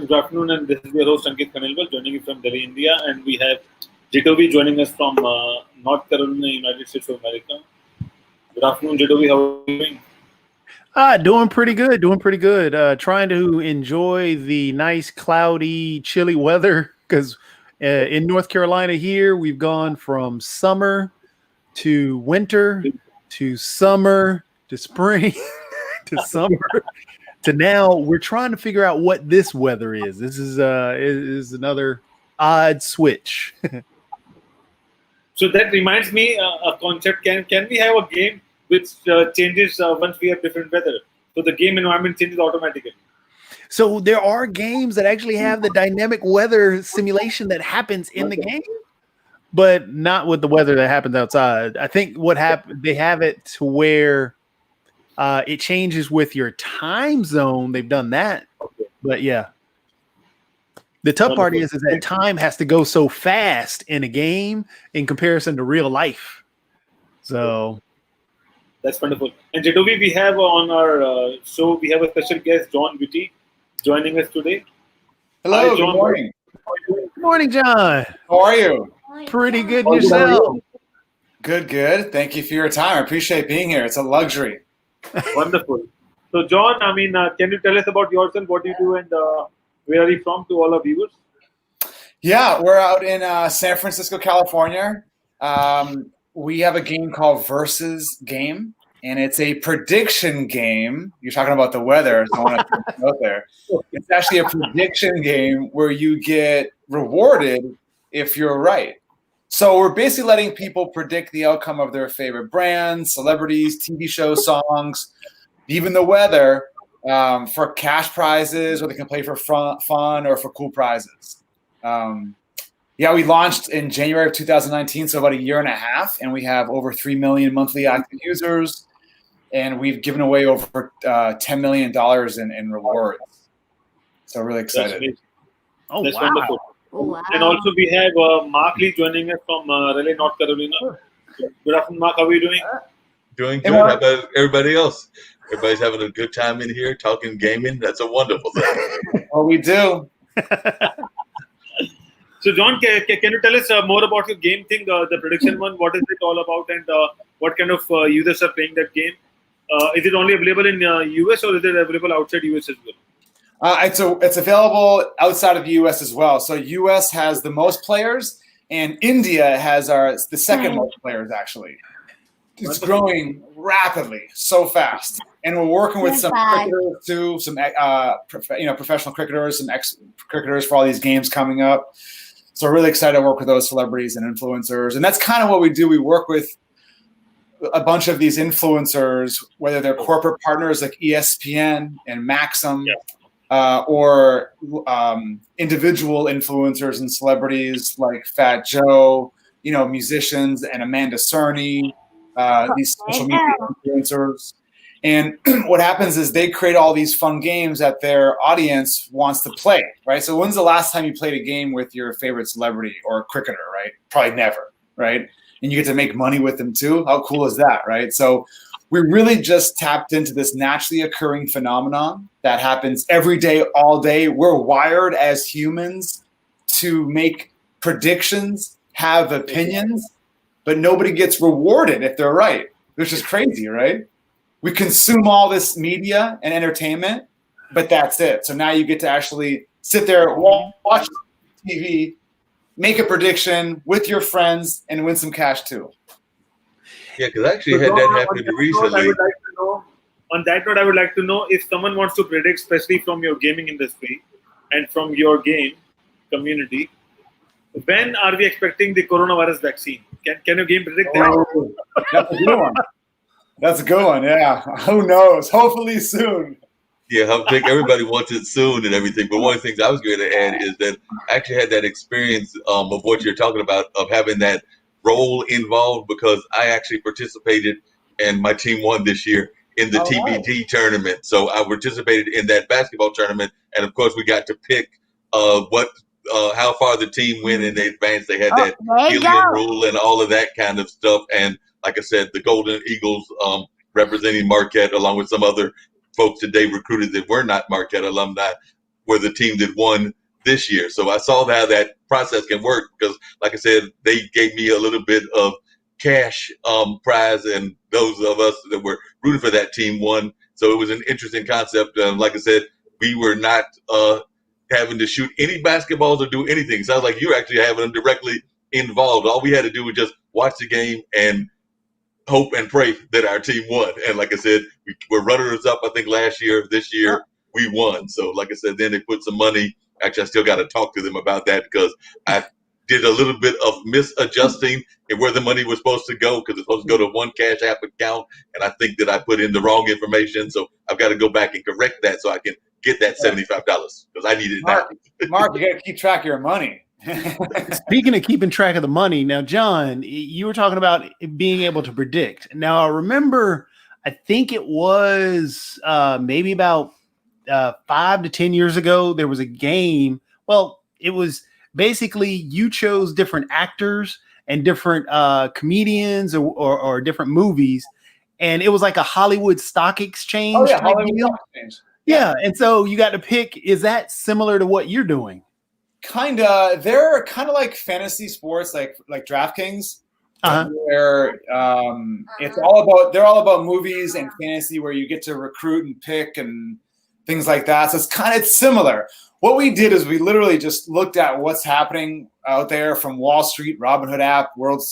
good afternoon, and this is your host Ankit Kanelwal joining you from Delhi, India, and we have Jitovi joining us from North Carolina, United States of America. Good afternoon, Jitovi. How are you doing? Doing pretty good. Doing pretty good. Trying to enjoy the nice, cloudy, chilly weather because in North Carolina here we've gone from summer to winter to summer to spring to summer to now. We're trying to figure out what this weather is. This is another odd switch. So that reminds me a concept. Can we have a game which changes once we have different weather? So the game environment changes automatically. So there are games that actually have the dynamic weather simulation that happens in the game, but not with the weather that happens outside. I think what happened, they have it to where it changes with your time zone. They've done that, but yeah. The tough part is that time has to go so fast in a game in comparison to real life. So that's wonderful. And Jitovi, we have on our show, we have a special guest, John Witty, joining us today. Hello, Hi, John. good morning. Good morning, John. How are you? Pretty good yourself. Good. Thank you for your time. I appreciate being here. It's a luxury. Wonderful. So, John, can you tell us about yourself, what you do, and where are you from to all our viewers? Yeah, we're out in San Francisco, California. We have a game called Versus Game, and it's a prediction game. You're talking about the weather, so I want to put out there. It's actually a prediction game where you get rewarded if you're right. So we're basically letting people predict the outcome of their favorite brands, celebrities, TV shows, songs, even the weather, for cash prizes, or they can play for fun or for cool prizes. We launched in January of 2019, so about a year and a half, and we have over 3 million monthly active users, and we've given away over $10 million in rewards. So really excited. Oh, that's wow. Wonderful. Oh, wow. And also we have Mark Lee joining us from Raleigh, North Carolina. Good afternoon, Mark. How are you doing? Doing good. How about everybody else? Everybody's having a good time in here, talking gaming. That's a wonderful thing. Well, we do. So, John, can you tell us more about your game thing, the prediction one? What is it all about, and what kind of users are playing that game? Is it only available in US, or is it available outside US as well? It's available outside of the US as well. So US has the most players, and India has the second most players, actually. It's growing rapidly, so fast. And we're working with some cricketers too, some professional cricketers, some ex-cricketers for all these games coming up. So we're really excited to work with those celebrities and influencers. And that's kind of what we do. We work with a bunch of these influencers, whether they're corporate partners like ESPN and Maxim, or individual influencers and celebrities like Fat Joe, musicians, and Amanda Cerny, these social media influencers. And what happens is they create all these fun games that their audience wants to play, right? So when's the last time you played a game with your favorite celebrity or cricketer, right? Probably never, right? And you get to make money with them too. How cool is that, right? So we really just tapped into this naturally occurring phenomenon that happens every day, all day. We're wired as humans to make predictions, have opinions, but nobody gets rewarded if they're right, which is crazy, right? We consume all this media and entertainment, but that's it. So now you get to actually sit there, watch TV, make a prediction with your friends, and win some cash too. Yeah, because I actually had that happen recently. On that note, I would like to know if someone wants to predict, especially from your gaming industry and from your game community, when are we expecting the coronavirus vaccine? Can your game predict that? Oh, that's a good one. That's a good one, yeah. Who knows? Hopefully soon. Yeah, I think everybody wants it soon and everything. But one of the things I was going to add is that I actually had that experience of what you're talking about, of having that role involved, because I actually participated and my team won this year in the TBT tournament. So I participated in that basketball tournament. And of course, we got to pick how far the team went in advance. They had that helium rule and all of that kind of stuff. And like I said, the Golden Eagles representing Marquette, along with some other folks that they recruited that were not Marquette alumni, were the team that won this year. So I saw how that process can work because, like I said, they gave me a little bit of cash prize, and those of us that were rooting for that team won. So it was an interesting concept. Like I said, we were not having to shoot any basketballs or do anything. Sounds like you're actually having them directly involved. All we had to do was just watch the game and hope and pray that our team won. And like I said, we were runners up, I think, last year. This year, we won. So like I said, then they put some money. Actually, I still got to talk to them about that because I did a little bit of misadjusting in where the money was supposed to go because it's supposed to go to one Cash App account. And I think that I put in the wrong information. So I've got to go back and correct that so I can get that $75 because I need it now. Mark, you got to keep track of your money. Speaking of keeping track of the money, now, John, you were talking about being able to predict. Now, I remember, I think it was maybe about 5 to 10 years ago, there was a game. Well, it was basically you chose different actors and different comedians or different movies, and it was like a Hollywood stock exchange. Oh, yeah, Hollywood stock exchange. Yeah, and so you got to pick. Is that similar to what you're doing? Kinda. They're kind of like fantasy sports, like DraftKings, where it's all about. They're all about movies and fantasy, where you get to recruit and pick and things like that. So it's similar. What we did is we literally just looked at what's happening out there from Wall Street, Robinhood app, World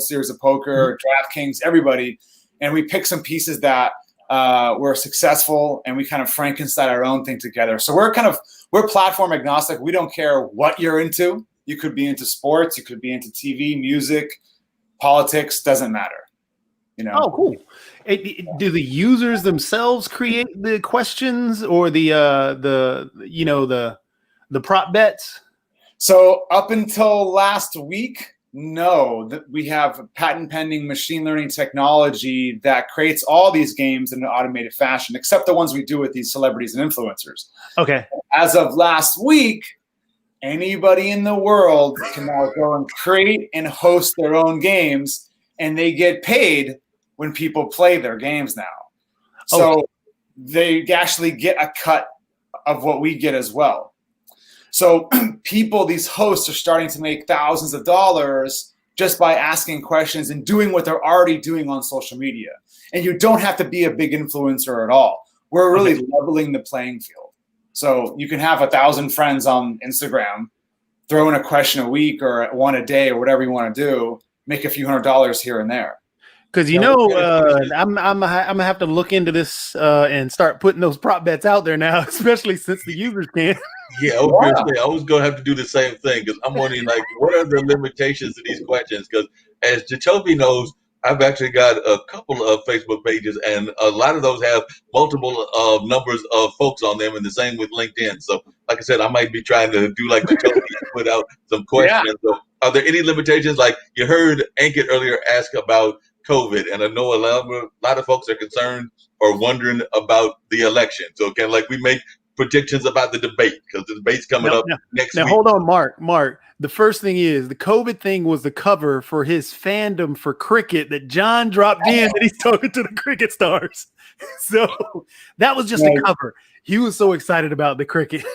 Series of Poker, DraftKings, everybody, and we picked some pieces that were successful, and we kind of Frankenstein our own thing together. So we're platform agnostic. We don't care what you're into. You could be into sports, you could be into TV, music, politics, doesn't matter. Oh, cool. Do the users themselves create the questions or the prop bets? So up until last week, no, we have patent pending machine learning technology that creates all these games in an automated fashion, except the ones we do with these celebrities and influencers. Okay. As of last week, anybody in the world can now go and create and host their own games, and they get paid when people play their games now. So they actually get a cut of what we get as well. So these hosts are starting to make thousands of dollars just by asking questions and doing what they're already doing on social media. And you don't have to be a big influencer at all. We're really leveling the playing field. So you can have 1,000 friends on Instagram, throw in a question a week or one a day or whatever you want to do, make a few $100s here and there. Because I'm gonna have to look into this and start putting those prop bets out there now, especially since the users can. Yeah, I was gonna have to do the same thing because I'm wondering, like, what are the limitations to these questions? Because as Jacoby knows, I've actually got a couple of Facebook pages, and a lot of those have multiple numbers of folks on them, and the same with LinkedIn. So, like I said, I might be trying to do like Jacoby and put out some questions. Yeah. So, are there any limitations? Like you heard Ankit earlier ask about COVID, and I know a lot of folks are concerned or wondering about the election. So, can we make predictions about the debate because the debate's coming up next week? Now, hold on, Mark. The first thing is the COVID thing was the cover for his fandom for cricket that John dropped in that he's talking to the cricket stars. So that was just a cover. He was so excited about the cricket.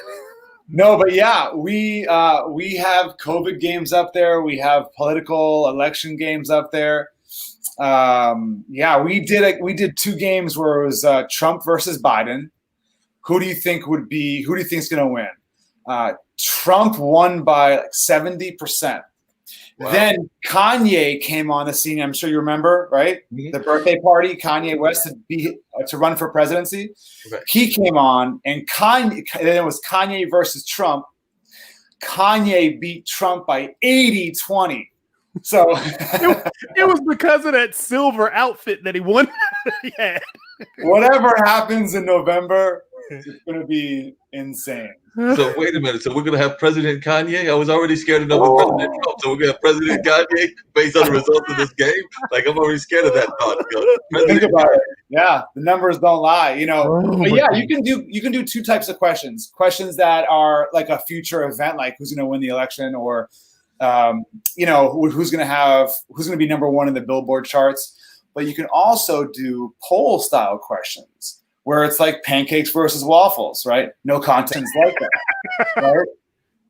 No, but yeah, we have COVID games up there. We have political election games up there. We did 2 games where it was Trump versus Biden. Who do you think is going to win? Trump won by 70%. Wow. Then Kanye came on the scene. I'm sure you remember, right? Mm-hmm. The birthday party, Kanye West to run for presidency. Okay. He came on, and it was Kanye versus Trump. Kanye beat Trump by 80-20. So it was because of that silver outfit that he won. He had. Whatever happens in November, it's going to be insane. So wait a minute. So we're going to have President Kanye? I was already scared enough of President Trump. So we're going to have President Kanye based on the results of this game? Like, I'm already scared of that thought. Think about it. Yeah, the numbers don't lie. But yeah, you can do 2 types of questions. Questions that are like a future event, like who's going to win the election, or who's going to be number 1 in the Billboard charts. But you can also do poll style questions where it's like pancakes versus waffles, right? No contents like that, right?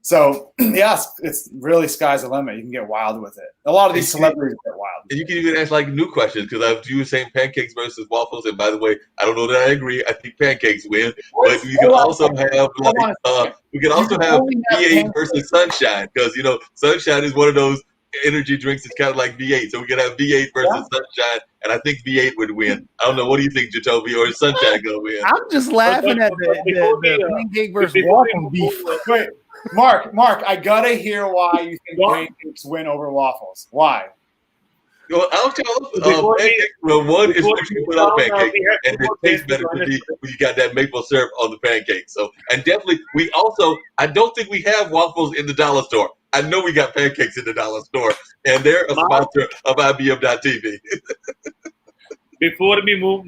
So, yes, it's really sky's the limit. You can get wild with it. A lot of these celebrities get wild. And you can even ask like new questions because you were saying pancakes versus waffles. And by the way, I don't know that I agree. I think pancakes win, but we can also have V8 versus Sunshine because Sunshine is one of those energy drinks. It's kind of like V8, so we can have V8 versus Sunshine, and I think V8 would win. I don't know. What do you think, Jacoby, or is Sunshine gonna win? I'm just laughing at the pancake versus waffle beef. Wait. Mark, I gotta hear why you think pancakes win over waffles. Why? Well, I'll tell pancakes. Well, one is what you put on pancakes, and it tastes better to me when you got that maple syrup on the pancake. So, and definitely, I don't think we have waffles in the dollar store. I know we got pancakes in the dollar store, and they're a sponsor of IBM.TV. Before we move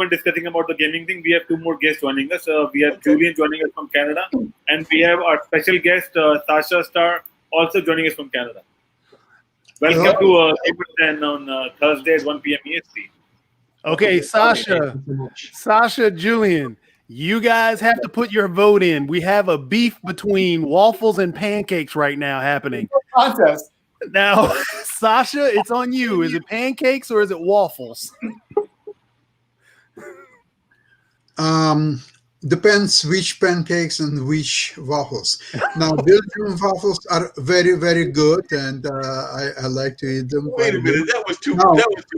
and discussing about the gaming thing, we have two more guests joining us. We have Julian joining us from Canada, and we have our special guest, Sasha Star, also joining us from Canada. Welcome to Gamer 10 on Thursday at 1 p.m. EST. Okay, Sasha, Julian, you guys have to put your vote in. We have a beef between waffles and pancakes right now happening. Contest. Now, Sasha, it's on you. Is it pancakes or is it waffles? Depends which pancakes and which waffles. Now, Belgian waffles are very, very good, and I like to eat them. Wait a minute, that was too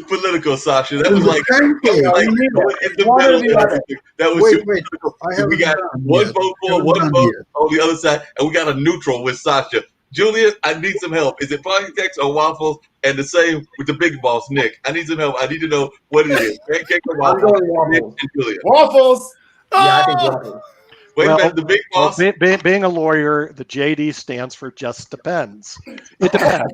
political, Sasha. That was like pancake. That was wait. We got one vote for, one vote on the other side, and we got a neutral with Sasha. Julian, I need some help. Is it pancakes or waffles? And the same with the big boss, Nick. I need some help. I need to know what it is. Pancakes or waffles? Nick and Julian. Waffles. Yeah, I think waffles. Wait a minute, the big boss. Being a lawyer, the JD stands for just depends. It depends.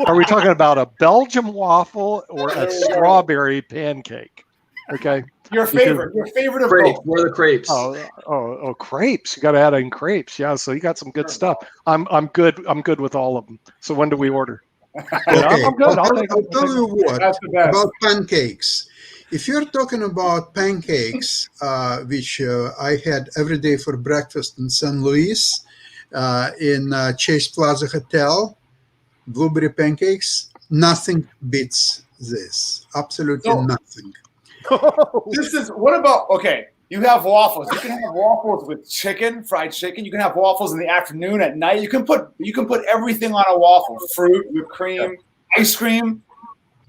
Are we talking about a Belgian waffle or a strawberry pancake? Okay. Your favorite of crepes. both. What are the crepes? Oh, crepes. You got to add in crepes. Yeah, so you got some good stuff. I'm good. I'm good with all of them. So when do we order? Okay. I'm good. I'll tell you what about pancakes. If you're talking about pancakes, which I had every day for breakfast in San Luis, in Chase Plaza Hotel, blueberry pancakes, nothing beats this. Absolutely nothing. What about, you have waffles. You can have waffles with fried chicken. You can have waffles in the afternoon, at night. You can put everything on a waffle. Fruit, whipped cream, ice cream.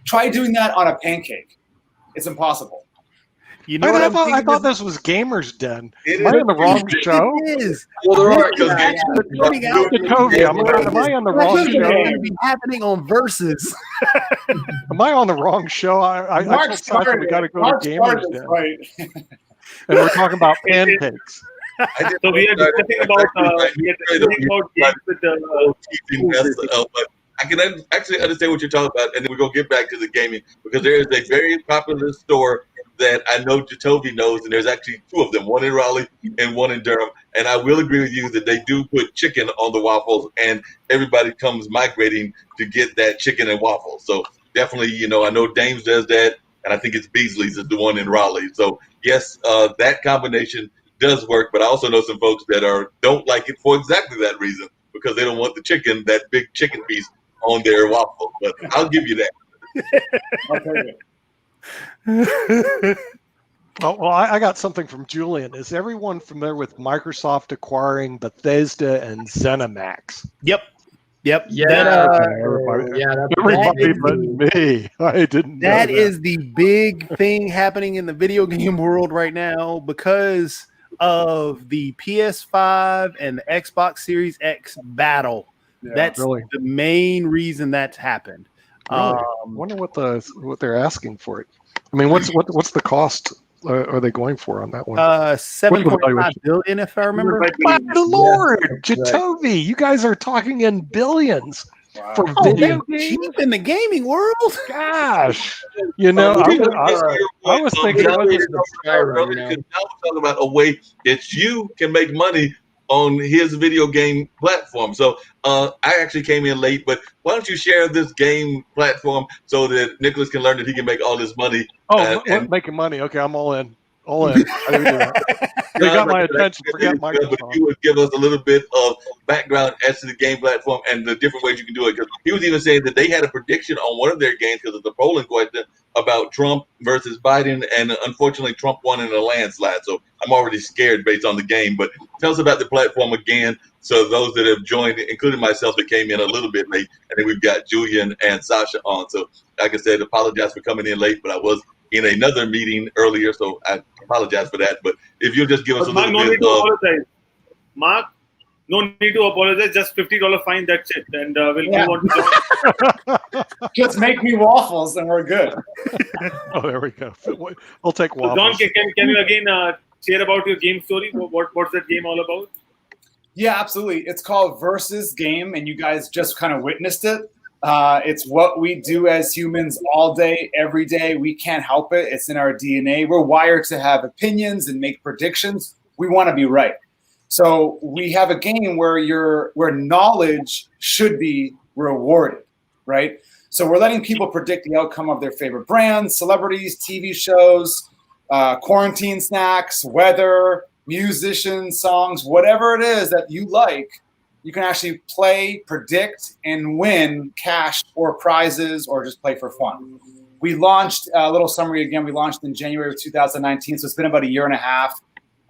Try doing that on a pancake. It's impossible. You know I thought this was Gamers Den. Am I on the wrong show? It is. Well, there are. Am I on the wrong show? It's going to be happening on Versus. Am I on the wrong show? I told Sasha we got to go to Gamers Den. Right. And we're talking about pancakes. So we are discussing about games with the. But I can actually understand what you're talking about, and then we're going to get back to the gaming because there is a very popular store that I know Jacoby knows, and there's actually two of them, one in Raleigh and one in Durham. And I will agree with you that they do put chicken on the waffles, and everybody comes migrating to get that chicken and waffles. So definitely, I know Dames does that, and I think it's Beasley's is the one in Raleigh. So yes, that combination does work, but I also know some folks that don't like it for exactly that reason because they don't want the chicken, that big chicken piece on their waffle. But I'll give you that. I'll take it. Well, I got something from Julian. Is everyone familiar with Microsoft acquiring Bethesda and Zenimax? Yep. Yeah. Everybody but me. I didn't know that. That is the big thing happening in the video game world right now because of the PS5 and the Xbox Series X battle. Yeah, that's really the main reason that's happened. Really? I wonder what they're asking for it. I mean, what's the cost? Are they going for on that one? 7.5 billion, if I remember. My Lord, Jacoby, you guys are talking in billions for video games cheap in the gaming world. Gosh, I was thinking now we're talking about a way that you can make money on his video game platform. So I actually came in late, but why don't you share this game platform so that Nicholas can learn that he can make all this money? Making money. Okay, I'm all in. All in. I didn't do that. They got my attention. Forget Microsoft. But you would give us a little bit of background as to the game platform and the different ways you can do it. Because he was even saying that they had a prediction on one of their games because of the polling question about Trump versus Biden, and unfortunately, Trump won in a landslide. So I'm already scared based on the game. But tell us about the platform again. So those that have joined, including myself, that came in a little bit late, and then we've got Julian and Sasha on. So, like I said, apologize for coming in late, but I was in another meeting earlier, so I apologize for that. But if you'll just give us a little Mark, bit no need of... to apologize. Mark, no need to apologize. Just $50 fine, that's it. And we'll move on to John. Just make me waffles and we're good. Oh, there we go. We'll take So waffles. John, can you again share about your game story? What's that game all about? Yeah, absolutely. It's called Versus Game, and you guys just kind of witnessed it. It's what we do as humans all day, every day. We can't help it. It's in our DNA. We're wired to have opinions and make predictions. We want to be right. So we have a game where knowledge should be rewarded, right? So we're letting people predict the outcome of their favorite brands, celebrities, TV shows, quarantine snacks, weather, musicians, songs, whatever it is that you like. You can actually play, predict, and win cash or prizes or just play for fun. We launched a little summary again. We launched in January of 2019, so it's been about a year and a half.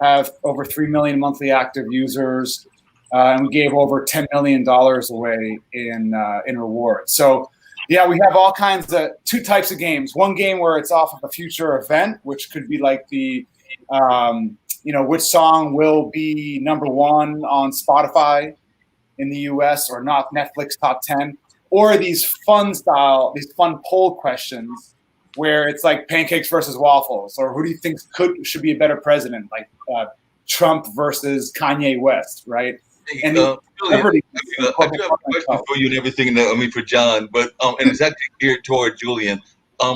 Have over 3 million monthly active users, and we gave over $10 million away in rewards. So, yeah, we have all kinds of two types of games. One game where it's off of a future event, which could be like the which song will be number one on Spotify in the US or not Netflix top 10, or these fun poll questions where it's like pancakes versus waffles, or who do you think should be a better president, like Trump versus Kanye West, right? And Julian, I do have a question for you and everything, for John, but and it's actually geared toward Julian.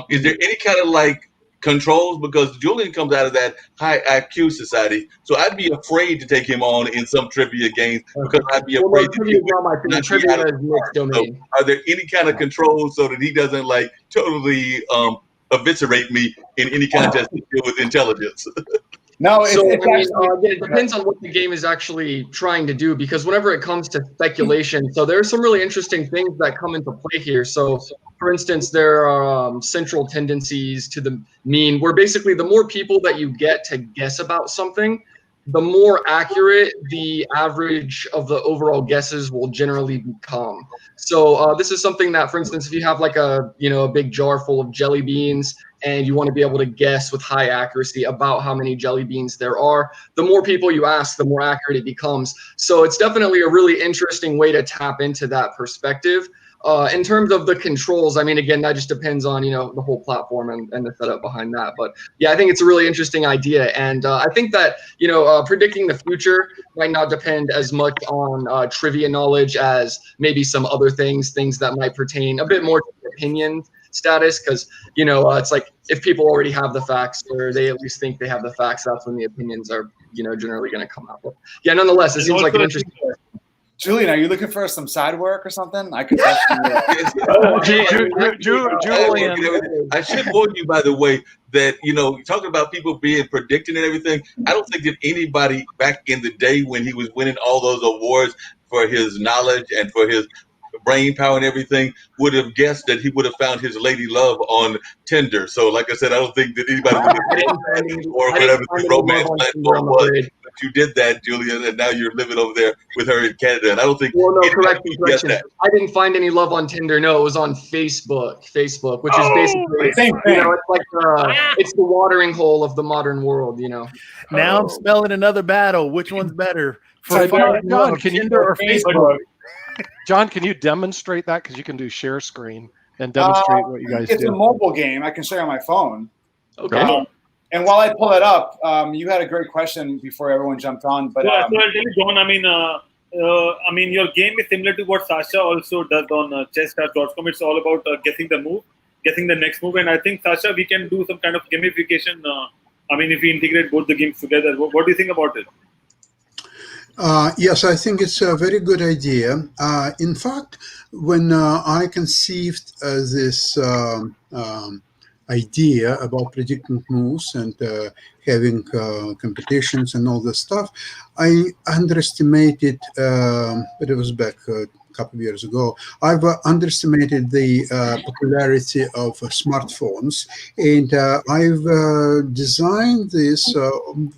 Is there any kind of like controls, because Julian comes out of that high IQ society, so I'd be afraid to take him on in some trivia games because I'd be afraid that he would not be out of the so are there any kind of controls so that he doesn't like totally eviscerate me in any contest to deal with intelligence? No, it depends on what the game is actually trying to do, because whenever it comes to speculation, so there are some really interesting things that come into play here. So, for instance, there are central tendencies to the mean, where basically the more people that you get to guess about something, the more accurate the average of the overall guesses will generally become. So this is something that, for instance, if you have like a big jar full of jelly beans and you want to be able to guess with high accuracy about how many jelly beans there are, the more people you ask, the more accurate it becomes. So it's definitely a really interesting way to tap into that perspective. In terms of the controls, again, that just depends on, the whole platform and the setup behind that. But yeah, I think it's a really interesting idea. And I think that, predicting the future might not depend as much on trivia knowledge as maybe some other things that might pertain a bit more to opinion status. Because, it's like if people already have the facts, or they at least think they have the facts, that's when the opinions are, generally going to come out. But yeah, nonetheless, it seems like an interesting. Julian, are you looking for some side work or something? I could. Julian, I should warn you, by the way, that talking about people being predicting and everything. I don't think that anybody back in the day when he was winning all those awards for his knowledge and for his brain power and everything would have guessed that he would have found his lady love on Tinder. So, like I said, I don't think that anybody would have or whatever the romance platform was. But you did that, Julian, and now you're living over there with her in Canada. And I don't think. Well, no, correction. I didn't find any love on Tinder. No, it was on Facebook, which is basically same thing. It's like it's the watering hole of the modern world. Now I'm spelling another battle. Which one's better? John, can you Tinder or Facebook? John, can you demonstrate that? Because you can do share screen and demonstrate what you guys It's do. a mobile game. I can share on my phone. Okay. And while I pull it up, you had a great question before everyone jumped on. But so I'll tell you, John. Your game is similar to what Sasha also does on chess.com. It's all about guessing the next move. And I think, Sasha, we can do some kind of gamification. If we integrate both the games together. What do you think about it? Yes, I think it's a very good idea. In fact, when I conceived this idea about predicting moves and having competitions and all this stuff. I underestimated, but it was back a couple of years ago. I've underestimated the popularity of smartphones, and I've designed this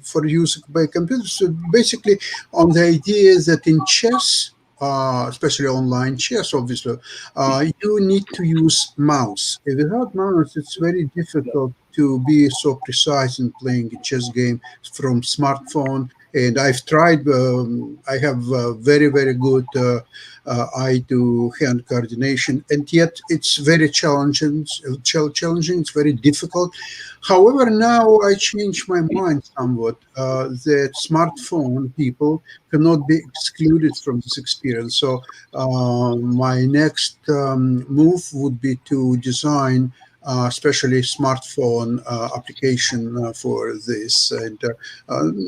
for use by computers. So basically, on the idea that in chess, especially online chess, obviously, you need to use mouse. Without mouse, it's very difficult to be so precise in playing a chess game from smartphone. And I've tried. I have very, very good eye to hand coordination, and yet it's very challenging. Challenging. It's very difficult. However, now I changed my mind somewhat. That smartphone people cannot be excluded from this experience. So my next move would be to design especially smartphone application for this, and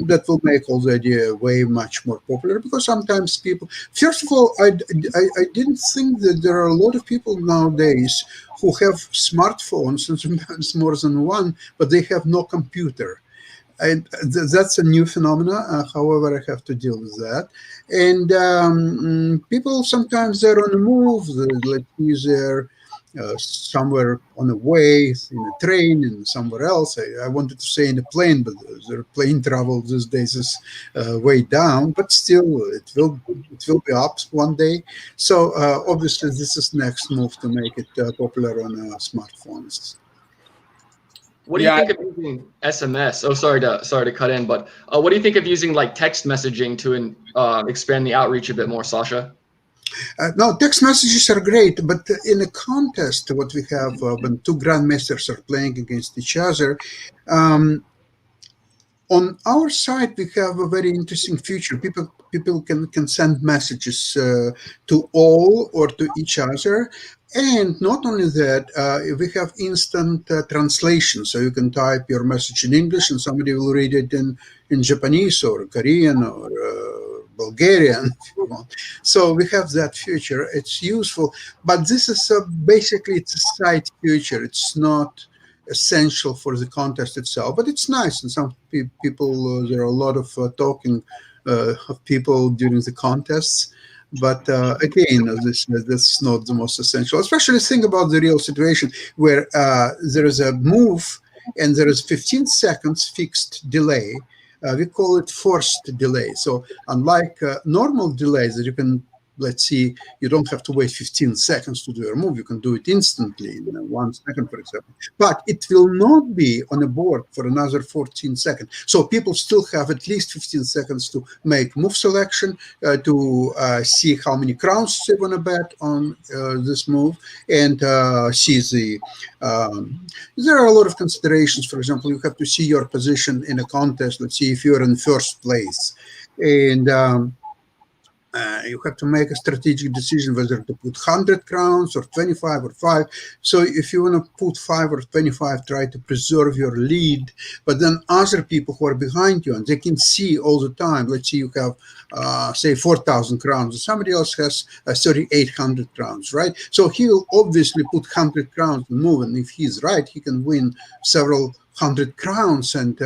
that will make all the idea way much more popular, because sometimes people, first of all, I didn't think that there are a lot of people nowadays who have smartphones, and sometimes more than one, but they have no computer. And that's a new phenomena. However, I have to deal with that. And people sometimes they're on the move. Let's use they're somewhere on the way, in a train, and somewhere else. I wanted to say in a plane, but the plane travel these days is way down. But still, it will be up one day. So obviously, this is next move to make it popular on smartphones. What do you think of using SMS? Oh, sorry to cut in, but what do you think of using like text messaging to expand the outreach a bit more, Sasha? No, text messages are great, but in a contest, what we have when two grandmasters are playing against each other, on our side we have a very interesting feature. People can send messages to all or to each other. And not only that, we have instant translation. So you can type your message in English and somebody will read it in Japanese or Korean or Bulgarian, if you want. So we have that feature. It's useful. But this is basically it's a side feature. It's not essential for the contest itself. But it's nice. And some people, there are a lot of talking of people during the contests. But again, this is not the most essential. Especially think about the real situation where there is a move and there is 15 seconds fixed delay. We call it forced delay. So unlike normal delays that you can, let's see, you don't have to wait 15 seconds to do your move. You can do it instantly in 1 second, for example. But it will not be on a board for another 14 seconds. So people still have at least 15 seconds to make move selection, to see how many crowns they want to bet on this move, and see the... there are a lot of considerations. For example, you have to see your position in a contest. Let's see if you're in first place. And... you have to make a strategic decision whether to put 100 crowns or 25 or 5. So if you want to put 5 or 25, try to preserve your lead. But then other people who are behind you, and they can see all the time. Let's say you have, say, 4,000 crowns, and somebody else has 3,800 crowns, right? So he'll obviously put 100 crowns and move. And if he's right, he can win several hundred crowns and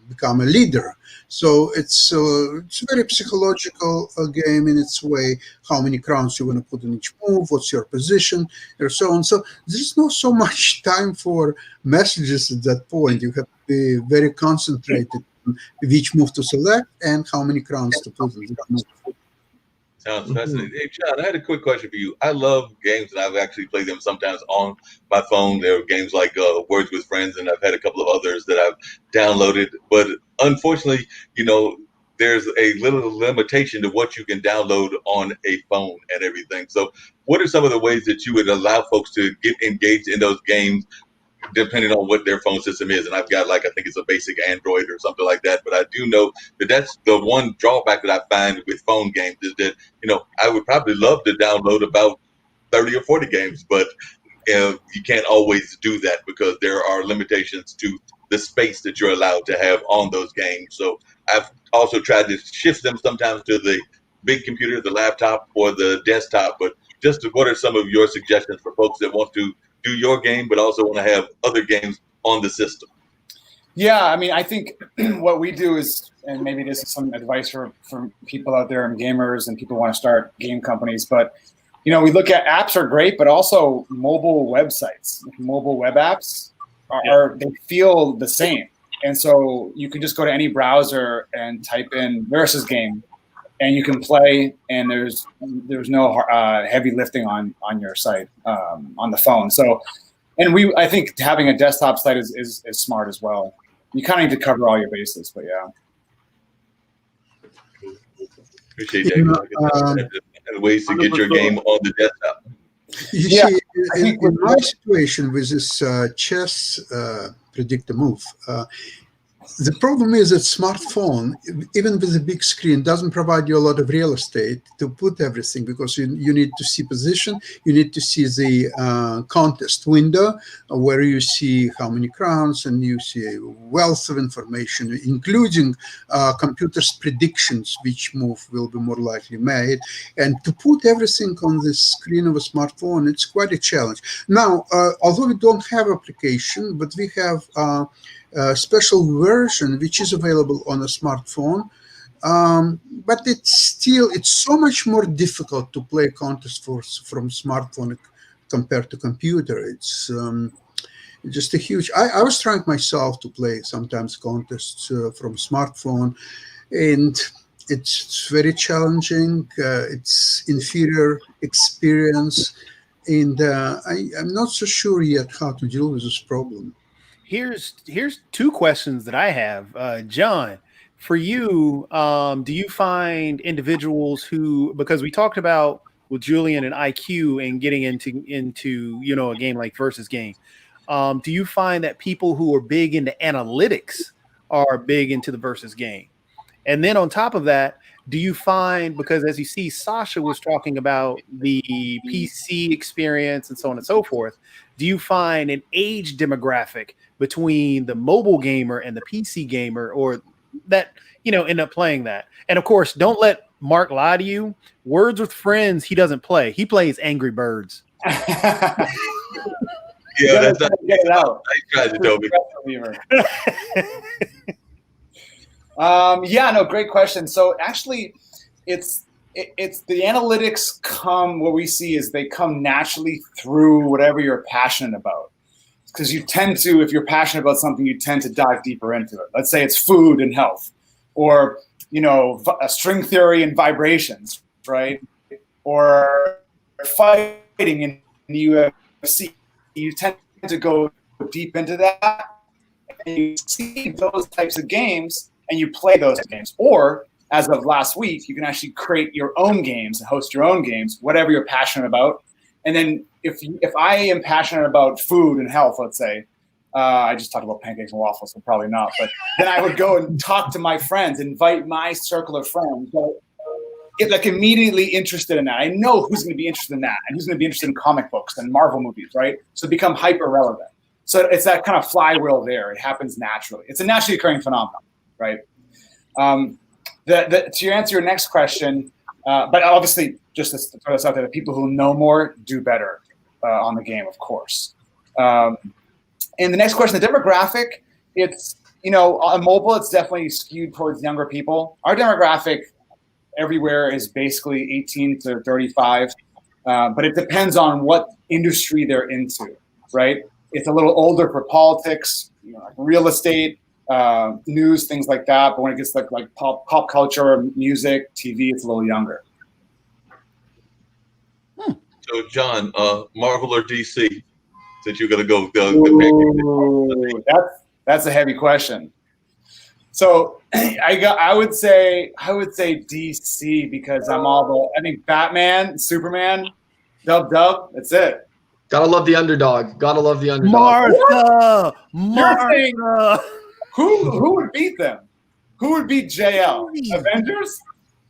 become a leader. So it's a very psychological game in its way. How many crowns you want to put in each move? What's your position, and so on. So there's not so much time for messages at that point. You have to be very concentrated on which move to select and how many crowns to put in each move. Sounds fascinating. Hey, John, I had a quick question for you. I love games, and I've actually played them sometimes on my phone. There are games like Words with Friends, and I've had a couple of others that I've downloaded. But unfortunately, there's a little limitation to what you can download on a phone and everything. So what are some of the ways that you would allow folks to get engaged in those games depending on what their phone system is? And I've got I think it's a basic Android or something like that. But I do know that that's the one drawback that I find with phone games is that, I would probably love to download about 30 or 40 games, but you can't always do that because there are limitations to the space that you're allowed to have on those games. So I've also tried to shift them sometimes to the big computer, the laptop, or the desktop. But what are some of your suggestions for folks that want to do your game, but also want to have other games on the system? Yeah, I mean, I think what we do is, and maybe this is some advice for people out there and gamers and people who want to start game companies, but we look at apps are great, but also mobile websites, mobile web apps they feel the same. And so you can just go to any browser and type in versus game, and you can play, and there's no heavy lifting on your site on the phone. So, and I think having a desktop site is smart as well. You kind of need to cover all your bases, but yeah. Appreciate that. Ways to get your game on the desktop. You see, in my situation with this chess predictor move, the problem is that smartphone, even with a big screen, doesn't provide you a lot of real estate to put everything, because you need to see position, you need to see the contest window where you see how many crowns, and you see a wealth of information, including computers' predictions, which move will be more likely made. And to put everything on the screen of a smartphone, it's quite a challenge. Now, although we don't have application, but we have a special version which is available on a smartphone, but it's so much more difficult to play contests from smartphone compared to computer. It's just a huge. I was trying myself to play sometimes contests from smartphone, and it's very challenging. It's inferior experience, and I'm not so sure yet how to deal with this problem. Here's two questions that I have. John, for you, do you find individuals who, because we talked about with Julian and IQ and getting into a game like versus game, do you find that people who are big into analytics are big into the versus game? And then on top of that, do you find, because as you see, Sasha was talking about the PC experience and so on and so forth, do you find an age demographic between the mobile gamer and the PC gamer, or that, end up playing that? And of course, don't let Mark lie to you. Words with Friends, he doesn't play. He plays Angry Birds. Yeah, that's not get it out. Nice try, Toby. Yeah, no, great question. So actually, it's the analytics what we see is they come naturally through whatever you're passionate about. Because you tend to, if you're passionate about something, you tend to dive deeper into it. Let's say it's food and health, or string theory and vibrations, right? Or fighting in the UFC. You tend to go deep into that, and you see those types of games, and you play those games. Or as of last week, you can actually create your own games and host your own games, whatever you're passionate about. And then if I am passionate about food and health, let's say, I just talked about pancakes and waffles, so probably not. But then I would go and talk to my friends, invite my circle of friends, get like immediately interested in that. I know who's going to be interested in that, and who's going to be interested in comic books and Marvel movies, right? So become hyper relevant. So it's that kind of flywheel there. It happens naturally. It's a naturally occurring phenomenon, right? To answer your next question, but obviously, just to throw this out there, the people who know more do better on the game, of course. And the next question, the demographic, it's, on mobile, it's definitely skewed towards younger people. Our demographic everywhere is basically 18 to 35, but it depends on what industry they're into, right? It's a little older for politics, like real estate, news, things like that. But when it gets like pop culture, music, TV, it's a little younger. So, John, Marvel or DC? Since you're gonna go, that's a heavy question. So I would say DC, because I'm all about, I think Batman, Superman, dub. That's it. Gotta love the underdog. Gotta love the underdog. Martha. Who would beat them? Who would beat JL? Avengers?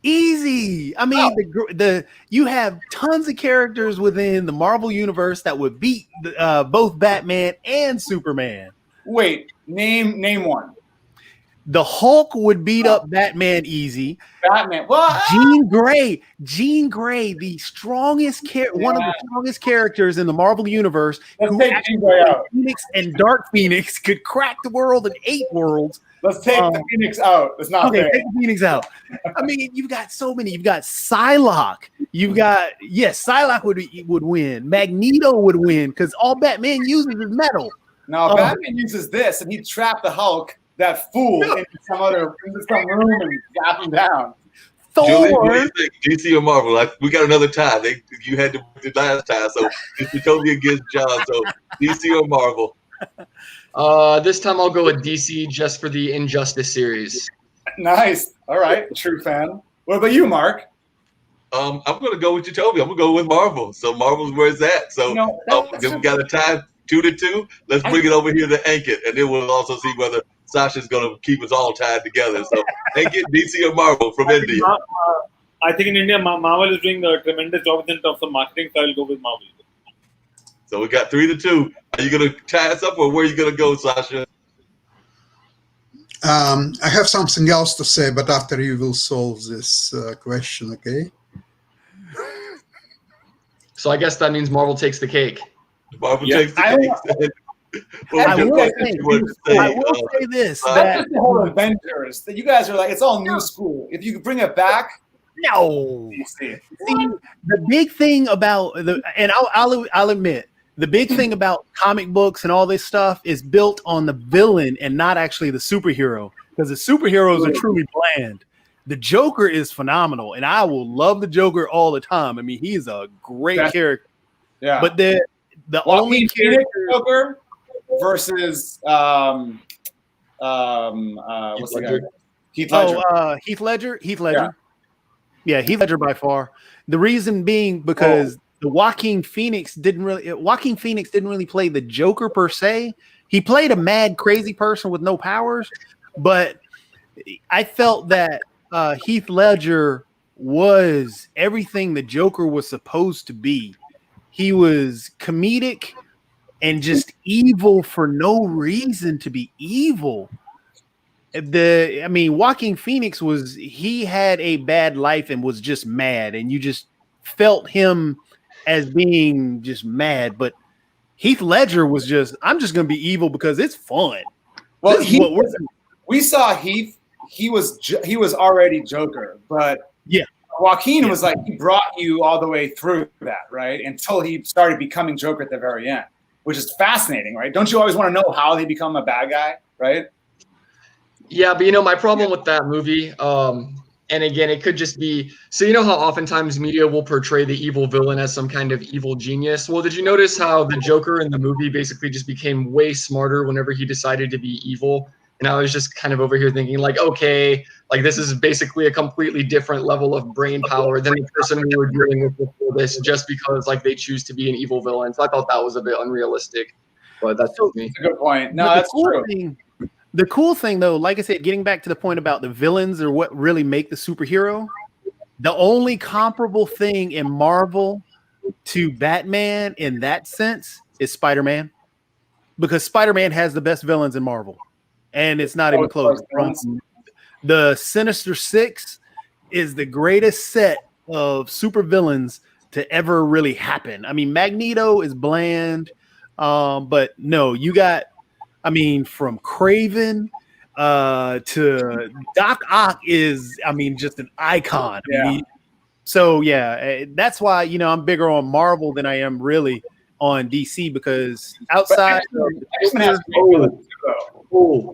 Easy. I mean, you have tons of characters within the Marvel universe that would beat both Batman and Superman. Wait, name one. The Hulk would beat up Batman easy. Batman. What? Jean Grey, the strongest one of the strongest characters in the Marvel universe, Let's who take actually Jean Grey out. Phoenix and Dark Phoenix could crack the world in 8 worlds. Let's take the Phoenix out. It's not Okay, fair. take the Phoenix out. I mean, you've got so many. You've got Psylocke. You've got Psylocke would win. Magneto would win because all Batman uses is metal. No, Batman uses this, and he'd trap the Hulk, that fool, into some room and zap him down. Thor. Julian, what do you think? DC or Marvel? We got another tie. You had to the last tie, so it's Utopia against John. So DC or Marvel? This time I'll go with DC just for the Injustice series. Nice. All right, true fan. What about you, Mark? I'm going to go with Utopia. I'm going to go with Marvel. So Marvel's where it's at. So then we got a tie 2-2. Let's bring it over here to Ankit, and then we'll also see whether Sasha's going to keep us all tied together. So Ankit, DC or Marvel from India? I think in India, Marvel is doing a tremendous job in terms of marketing, so I'll go with Marvel. So we got 3-2. Are you going to tie us up, or where are you going to go, Sasha? I have something else to say, but after you will solve this question, okay? So I guess that means Marvel takes the cake. Marvel takes the cake. I will say this: that the whole Avengers, that you guys are like, it's all new school. If you could bring it back, no. See, the big thing about I'll admit, the big thing about comic books and all this stuff is built on the villain and not actually the superhero, because the superheroes are truly bland. The Joker is phenomenal, and I will love the Joker all the time. I mean, he's a great character. Yeah. But the only character Joker versus what's the guy? Heath Ledger. Heath Ledger. Yeah, Heath Ledger by far. The reason being because the Joaquin Phoenix didn't really play the Joker per se. He played a mad, crazy person with no powers, but I felt that Heath Ledger was everything the Joker was supposed to be. He was comedic and just evil for no reason to be evil. Joaquin Phoenix he had a bad life and was just mad, and you just felt him as being just mad. But Heath Ledger was just, I'm just going to be evil because it's fun. Well, we saw Heath. He was already Joker, but Joaquin was like, he brought you all the way through that, right? Until he started becoming Joker at the very end, which is fascinating, right? Don't you always want to know how they become a bad guy, right? Yeah, but my problem with that movie, and again, it could just be, so how oftentimes media will portray the evil villain as some kind of evil genius? Well, did you notice how the Joker in the movie basically just became way smarter whenever he decided to be evil? And I was just kind of over here thinking okay, this is basically a completely different level of brain power than the person we were dealing with before this, just because they choose to be an evil villain. So I thought that was a bit unrealistic, but that's just me. That's a good point. No, that's true. The cool thing, though, like I said, getting back to the point about the villains or what really make the superhero, the only comparable thing in Marvel to Batman in that sense is Spider-Man, because Spider-Man has the best villains in Marvel, and it's not even close. The Sinister Six is the greatest set of super villains to ever really happen. I mean, Magneto is bland, but no, you got, from Craven to Doc Ock is, just an icon. That's why, I'm bigger on Marvel than I am really on DC, because outside.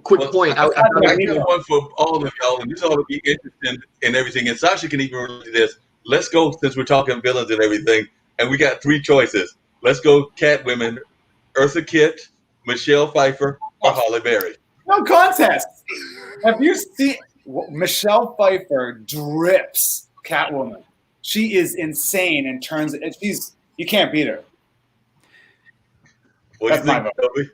Quick point. I got one for all of y'all, and this ought to be interesting and everything. And Sasha can even relate to this. Let's go, since we're talking villains and everything, and we got 3 choices. Let's go Catwoman, Eartha Kitt, Michelle Pfeiffer, or Halle Berry. No contest. Have you seen Michelle Pfeiffer drips Catwoman? She is insane and turns. You can't beat her. What do you think, Toby?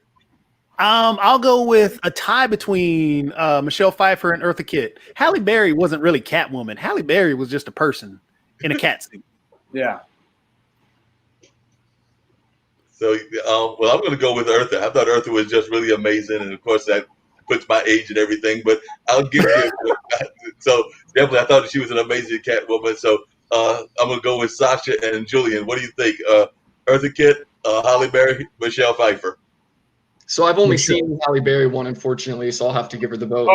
I'll go with a tie between Michelle Pfeiffer and Eartha Kitt. Halle Berry wasn't really Catwoman. Halle Berry was just a person in a cat suit. Yeah. So, I'm going to go with Eartha. I thought Eartha was just really amazing, and of course, that puts my age and everything. But I'll give you. So definitely, I thought that she was an amazing Catwoman. So I'm gonna go with Sasha and Julian. What do you think? Eartha Kitt, Halle Berry, Michelle Pfeiffer. So I've only seen the Halle Berry one, unfortunately, so I'll have to give her the vote.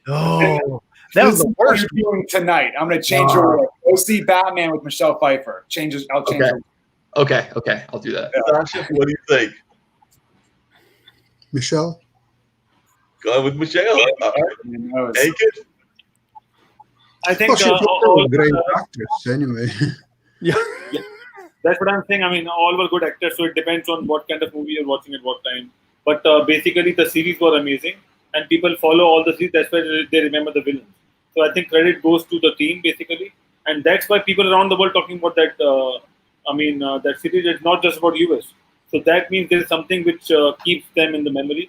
Oh, that was the worst. What you're doing tonight. I'm going to change your word. Go see Batman with Michelle Pfeiffer. I'll change it. Okay, I'll do that. Sasha, what do you think? Michelle? Going with Michelle. All right. Ankit? I think She's a great actress anyway. Yeah. That's what I'm saying. I mean, all were good actors, so it depends on what kind of movie you're watching at what time. But basically, the series were amazing, and people follow all the series. That's why they remember the villains. So I think credit goes to the team, basically. And that's why people around the world talking about that, that series is not just about US. So that means there is something which keeps them in the memory.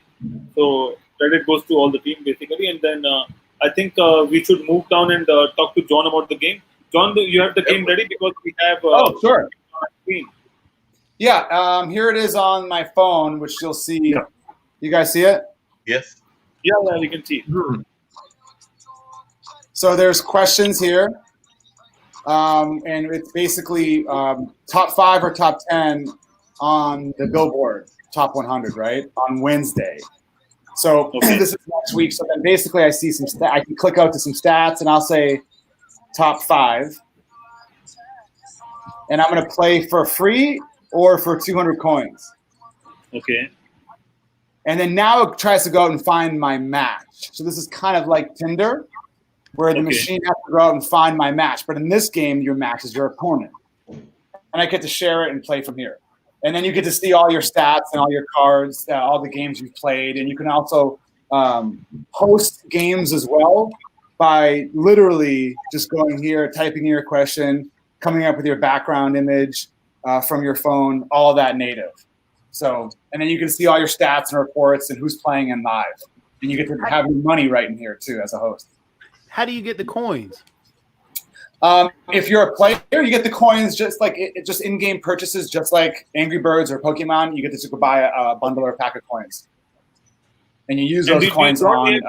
So credit goes to all the team, basically. And then I think we should move down and talk to John about the game. John, you have the game ready? Because we have... sure. Screen. Yeah, here it is on my phone, which you'll see. Yeah. You guys see it? Yes. Yeah, we can see. So there's questions here. And it's basically top 5 or top 10 on the Billboard Top 100, right? On Wednesday. So this is next week. So then basically I see some I can click out to some stats and I'll say top 5. And I'm going to play for free or for 200 coins. Okay. And then now it tries to go out and find my match. So this is kind of like Tinder, where the machine has to go out and find my match. But in this game, your match is your opponent. And I get to share it and play from here. And then you get to see all your stats and all your cards, all the games you've played. And you can also host games as well by literally just going here, typing in your question, coming up with your background image from your phone, all that native. So, and then you can see all your stats and reports and who's playing in live. And you get to have your money right in here too as a host. How do you get the coins? If you're a player, you get the coins just like just in-game purchases, just like Angry Birds or Pokemon. You get to just go buy a bundle or a pack of coins, and you use those coins on.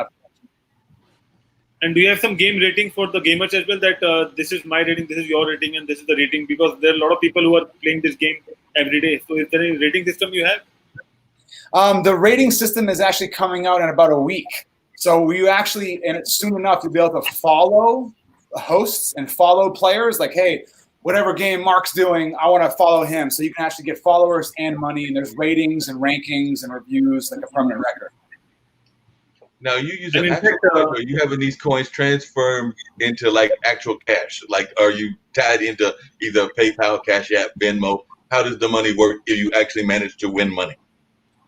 And do you have some game rating for the gamers as well? That this is my rating, this is your rating, and this is the rating, because there are a lot of people who are playing this game every day. So, is there any rating system you have? The rating system is actually coming out in about a week. So you actually, and soon enough, you'll be able to follow hosts and follow players. Like, hey, whatever game Mark's doing, I want to follow him. So you can actually get followers and money, and there's ratings and rankings and reviews, like a permanent record. Now you use an actual coin, or you having these coins transferred into like actual cash? Like, are you tied into either PayPal, Cash App, Venmo? How does the money work if you actually manage to win money?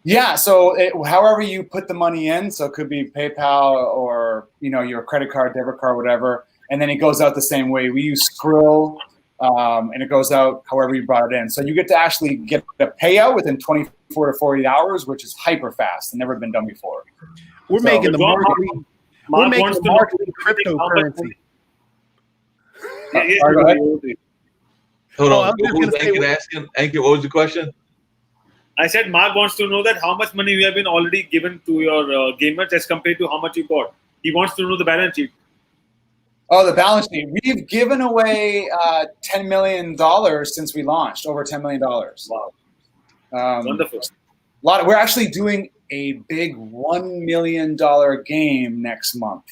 Yeah, so however you put the money in, so it could be PayPal or your credit card, debit card, whatever, and then it goes out the same way. We use Skrill, and it goes out however you brought it in. So you get to actually get the payout within 24 to 48 hours, which is hyper fast and never been done before. We're making the marketing. We're making the marketing cryptocurrency. Hold on. What was Ankit asking? Ankit, what was the question? I said Mark wants to know that how much money you have been already given to your gamers as compared to how much you got. He wants to know the balance sheet. Oh, the balance sheet. We've given away $10 million since we launched, over $10 million. Wow. Wonderful. We're actually doing a big $1 million game next month.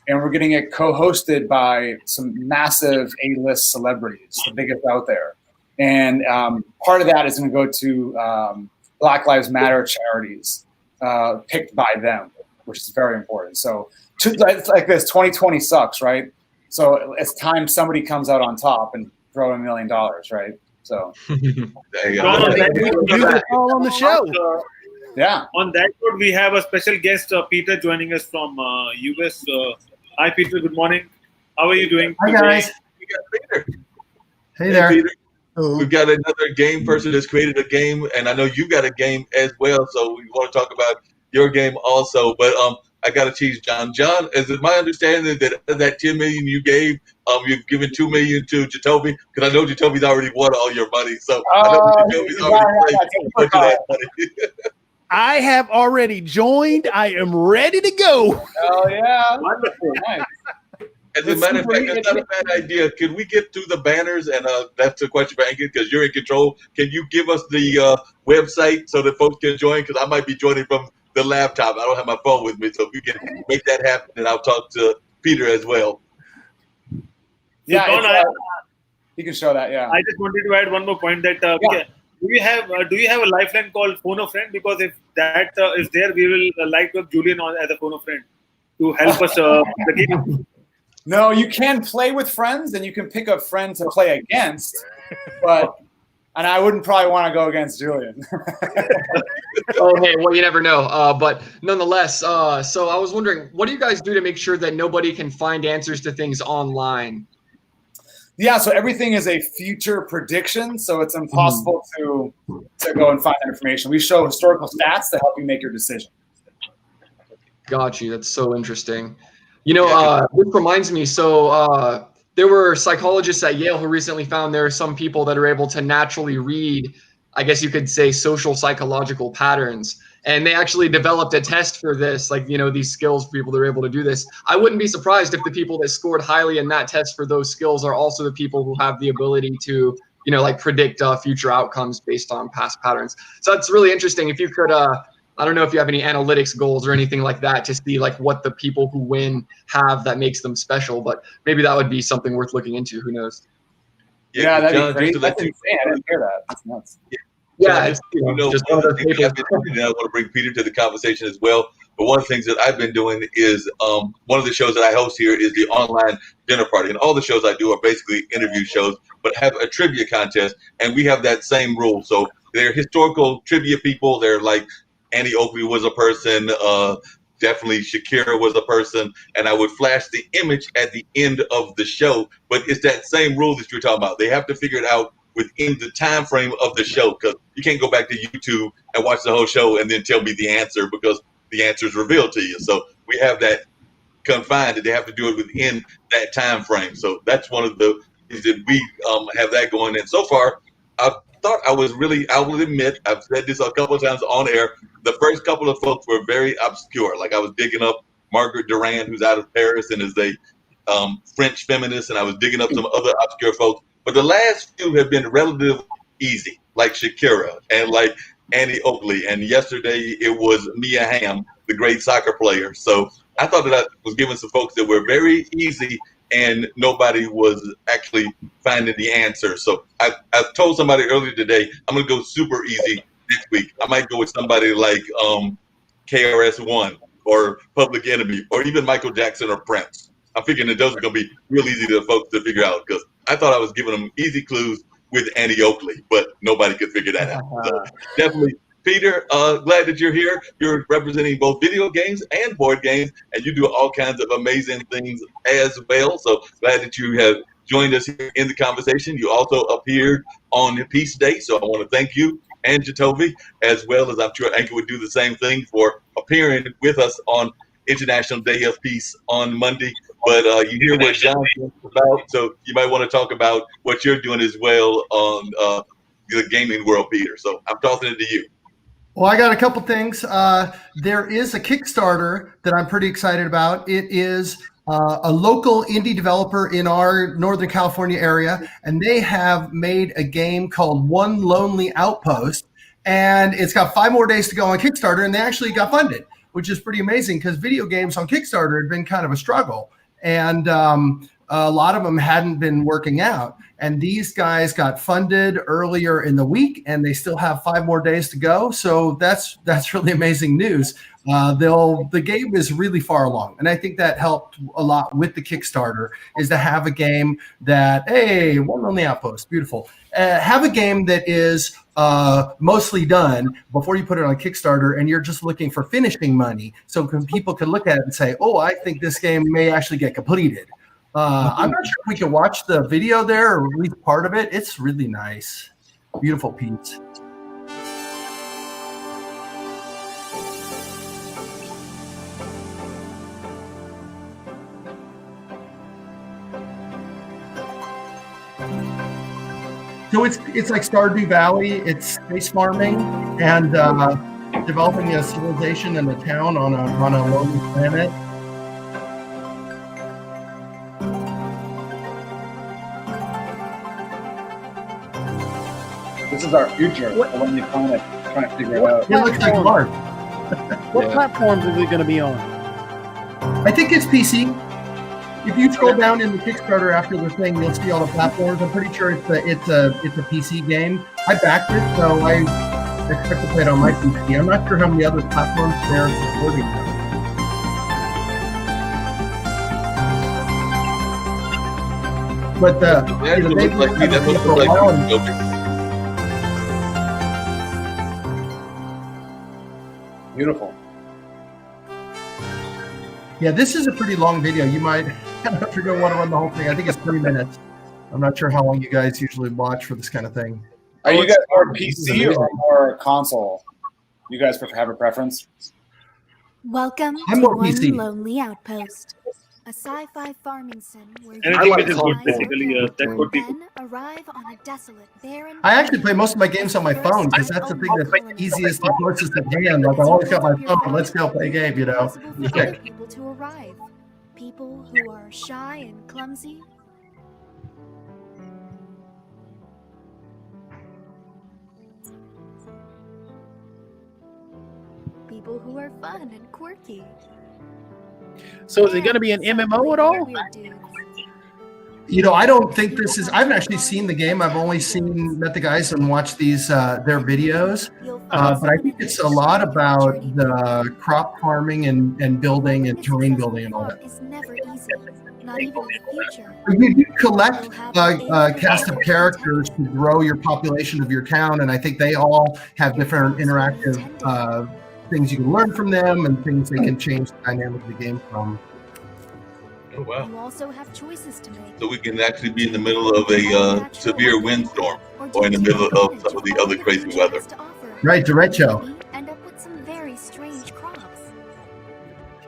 And we're getting it co-hosted by some massive A-list celebrities, the biggest out there. And part of that is going to go to Black Lives Matter charities picked by them, which is very important. So it's like this, 2020 sucks, right? So it's time somebody comes out on top and throw $1 million, right? So there you go. All on the show. Yeah. On that note, we have a special guest, Peter, joining us from US. Hi, Peter. Good morning. How are you doing? Hi, guys. We got Peter. Hey there. Peter. We've got another game person that's created a game, and I know you got a game as well, so we want to talk about your game also. But I got to tease John. John, is it my understanding that $10 million you gave, you've given $2 million to Jacoby? Because I know Jacoby's already won all your money, so I know Jacoby's already played much of that money. I have already joined. I am ready to go. Oh yeah. Wonderful. Nice. As a matter of fact, that's not a bad idea. Can we get to the banners? And that's a question for Angus because you're in control. Can you give us the website so that folks can join? Because I might be joining from the laptop. I don't have my phone with me, so if you can make that happen, and I'll talk to Peter as well. Yeah, Don, you can show that. Yeah. I just wanted to add one more point that do you have a lifeline called phone a friend? Because if that is there, we will like to have Julian on as a phone a friend to help us the game. No, you can play with friends, and you can pick a friend to play against, and I wouldn't probably want to go against Julian. Oh, hey, well, you never know. But nonetheless, so I was wondering, what do you guys do to make sure that nobody can find answers to things online? Yeah, so everything is a future prediction, so it's impossible to go and find that information. We show historical stats to help you make your decision. Got you. That's so interesting. You know, this reminds me. So there were psychologists at Yale who recently found there are some people that are able to naturally read, I guess you could say, social psychological patterns. And they actually developed a test for this, like, you know, these skills for people that are able to do this. I wouldn't be surprised if the people that scored highly in that test for those skills are also the people who have the ability to, you know, like predict future outcomes based on past patterns. So that's really interesting. If you could, I don't know if you have any analytics goals or anything like that to see like what the people who win have that makes them special, but maybe that would be something worth looking into. Who knows? Yeah, that'd John, be great. just to let That's you insane. I didn't hear that. That's nuts. Yeah, John, just one of the things I've been doing, and I want to bring Peter to the conversation as well. But one of the things that I've been doing is one of the shows that I host here is the online dinner party, and all the shows I do are basically interview shows, but have a trivia contest, and we have that same rule. So they're historical trivia people. They're like Annie Oakley was a person. Definitely Shakira was a person, and I would flash the image at the end of the show. But it's that same rule that you're talking about. They have to figure it out within the time frame of the show, because you can't go back to YouTube and watch the whole show and then tell me the answer because the answer is revealed to you. So we have that confined that they have to do it within that time frame. So that's one of the things that we have that going. And so far, I thought I will admit, I've said this a couple of times on air, the first couple of folks were very obscure. Like I was digging up Margaret Durand, who's out of Paris and is a French feminist, and I was digging up some other obscure folks. But the last few have been relatively easy, like Shakira and like Annie Oakley. And yesterday it was Mia Hamm, the great soccer player. So I thought that I was giving some folks that were very easy and nobody was actually finding the answer. So I told somebody earlier today, I'm going to go super easy next week. I might go with somebody like KRS-One or Public Enemy or even Michael Jackson or Prince. I'm figuring that those are going to be real easy to folks to figure out because I thought I was giving them easy clues with Annie Oakley, but nobody could figure that out. So definitely, Peter, glad that you're here. You're representing both video games and board games, and you do all kinds of amazing things as well. So glad that you have joined us here in the conversation. You also appeared on Peace Day, so I want to thank you and Jatovi, as well as I'm sure Anchor would do the same thing for appearing with us on International Day of Peace on Monday. But you hear what John's about, so you might want to talk about what you're doing as well on the gaming world, Peter. So I'm tossing it to you. Well, I got a couple things. There is a Kickstarter that I'm pretty excited about. It is a local indie developer in our Northern California area, and they have made a game called One Lonely Outpost, and it's got 5 more days to go on Kickstarter, and they actually got funded, which is pretty amazing because video games on Kickstarter had been kind of a struggle, and a lot of them hadn't been working out. And these guys got funded earlier in the week, and they still have 5 more days to go. So that's really amazing news. The game is really far along, and I think that helped a lot with the Kickstarter is to have a game that, hey, One Lonely Outpost, beautiful. Have a game that is mostly done before you put it on Kickstarter, and you're just looking for finishing money, so people can look at it and say, oh, I think this game may actually get completed. I'm not sure if we can watch the video there or at least part of it. It's really nice. Beautiful piece. So it's like Stardew Valley. It's space farming, and developing a civilization and a town on a lonely planet. This is our future. A lonely planet. Trying to figure it out. It looks like Mars. What platforms is it going to be on? I think it's PC. If you scroll down in the Kickstarter after the thing, you'll see all the platforms. I'm pretty sure it's a PC game. I backed it, so I expect to play it on my PC. I'm not sure how many other platforms they're supporting now. But That's what looks like me. That's what looks like me. Beautiful. Yeah, this is a pretty long video. You might have to go want to run the whole thing. I think it's 3 minutes. I'm not sure how long you guys usually watch for this kind of thing. Are you guys more PC or more console? You guys have a preference? Welcome I'm to more One PC. Lonely Outpost, a sci-fi farming sim where Anything like which is good, console. basically, that would be good. then arrive on a desolate, barren I actually play most of my games on my phone because that's the thing that's easiest and closest at hand. Like, I've always got my phone. Let's go play a game, you know. Possible for other people to arrive. People who are shy and clumsy. People who are fun and quirky. So is it going to be an And MMO at all? weird dudes. You know, I don't think this is. I haven't actually seen the game. I've only met the guys and watched their videos. You'll find But I someone think in it's the a lot shadow about journey. the crop farming and building and terrain building and all that. Is never easy, not even in the future. You do collect a cast of characters to grow your population of your town, and I think they all have different interactive things you can learn from them and things they can change the dynamic of the game from. Oh, wow. You also have choices to make. So we can actually be in the middle of a severe windstorm or in the middle of some of the other crazy weather. Right, derecho. End up with some very strange crops.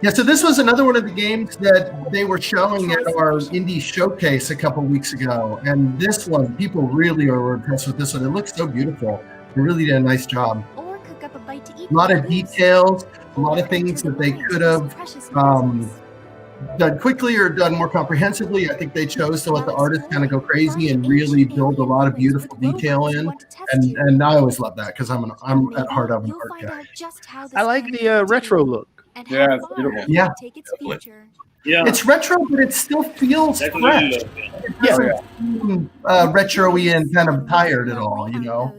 Yeah, so this was another one of the games that they were showing at our indie showcase a couple weeks ago. And this one, people really are impressed with this one. It looks so beautiful. They really did a nice job. Or cook up a bite to eat. A lot of with these. details, a lot Or of things enter that the they mines could for some have precious um, metals. done quickly or done more comprehensively. I think they chose to let the artists kind of go crazy and really build a lot of beautiful detail in. And I always love that because I'm at heart I'm an You'll art find guy. out just how this I like can the retro look. and Yeah, how it's far beautiful. it can Yeah. take its Definitely. future. Yeah, It's retro, but it still feels that's a fresh. little low. Yeah. It doesn't seem retro-y and kind of tired at all, you know?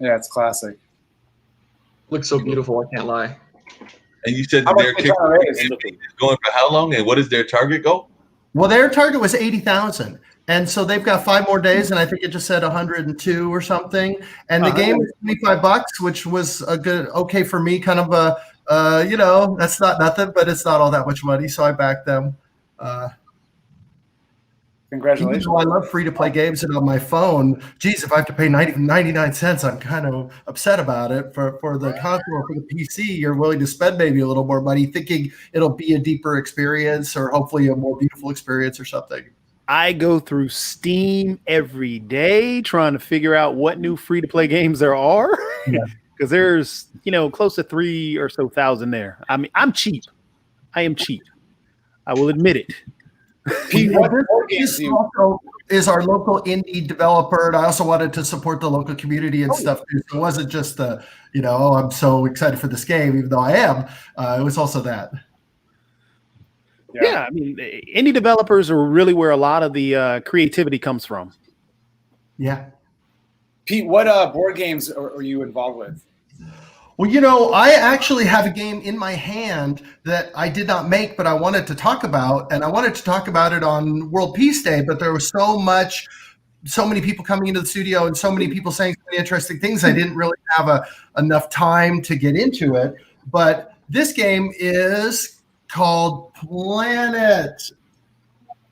Yeah, it's classic. Looks so beautiful, I can't lie. And you said How that much their they trying to raise? campaign is going for how long, and what is their target goal? Well, their target was 80,000. And so they've got 5 more days, and I think it just said 102 or something. And the game was $25, which was okay for me, kind of you know, that's not nothing, but it's not all that much money. So I backed them. Congratulations. Even though I love free-to-play games and on my phone, geez, if I have to pay 99 cents, I'm kind of upset about it. For the console or for the PC, you're willing to spend maybe a little more money thinking it'll be a deeper experience or hopefully a more beautiful experience or something. I go through Steam every day trying to figure out what new free-to-play games there are. Yeah. Because there's, close to 3,000 or so there. I mean, I'm cheap. I am cheap. I will admit it. Pete, what board games This do you? also is our local indie developer, and I also wanted to support the local community and stuff too. So it wasn't just the, oh, I'm so excited for this game, even though I am. It was also that. Yeah, I mean, indie developers are really where a lot of the creativity comes from. Yeah. Pete, what board games are you involved with? Well, I actually have a game in my hand that I did not make, but I wanted to talk about, and I wanted to talk about it on World Peace Day, but there was so many people coming into the studio and so many people saying so many interesting things. I didn't really have enough time to get into it, but this game is called Planet.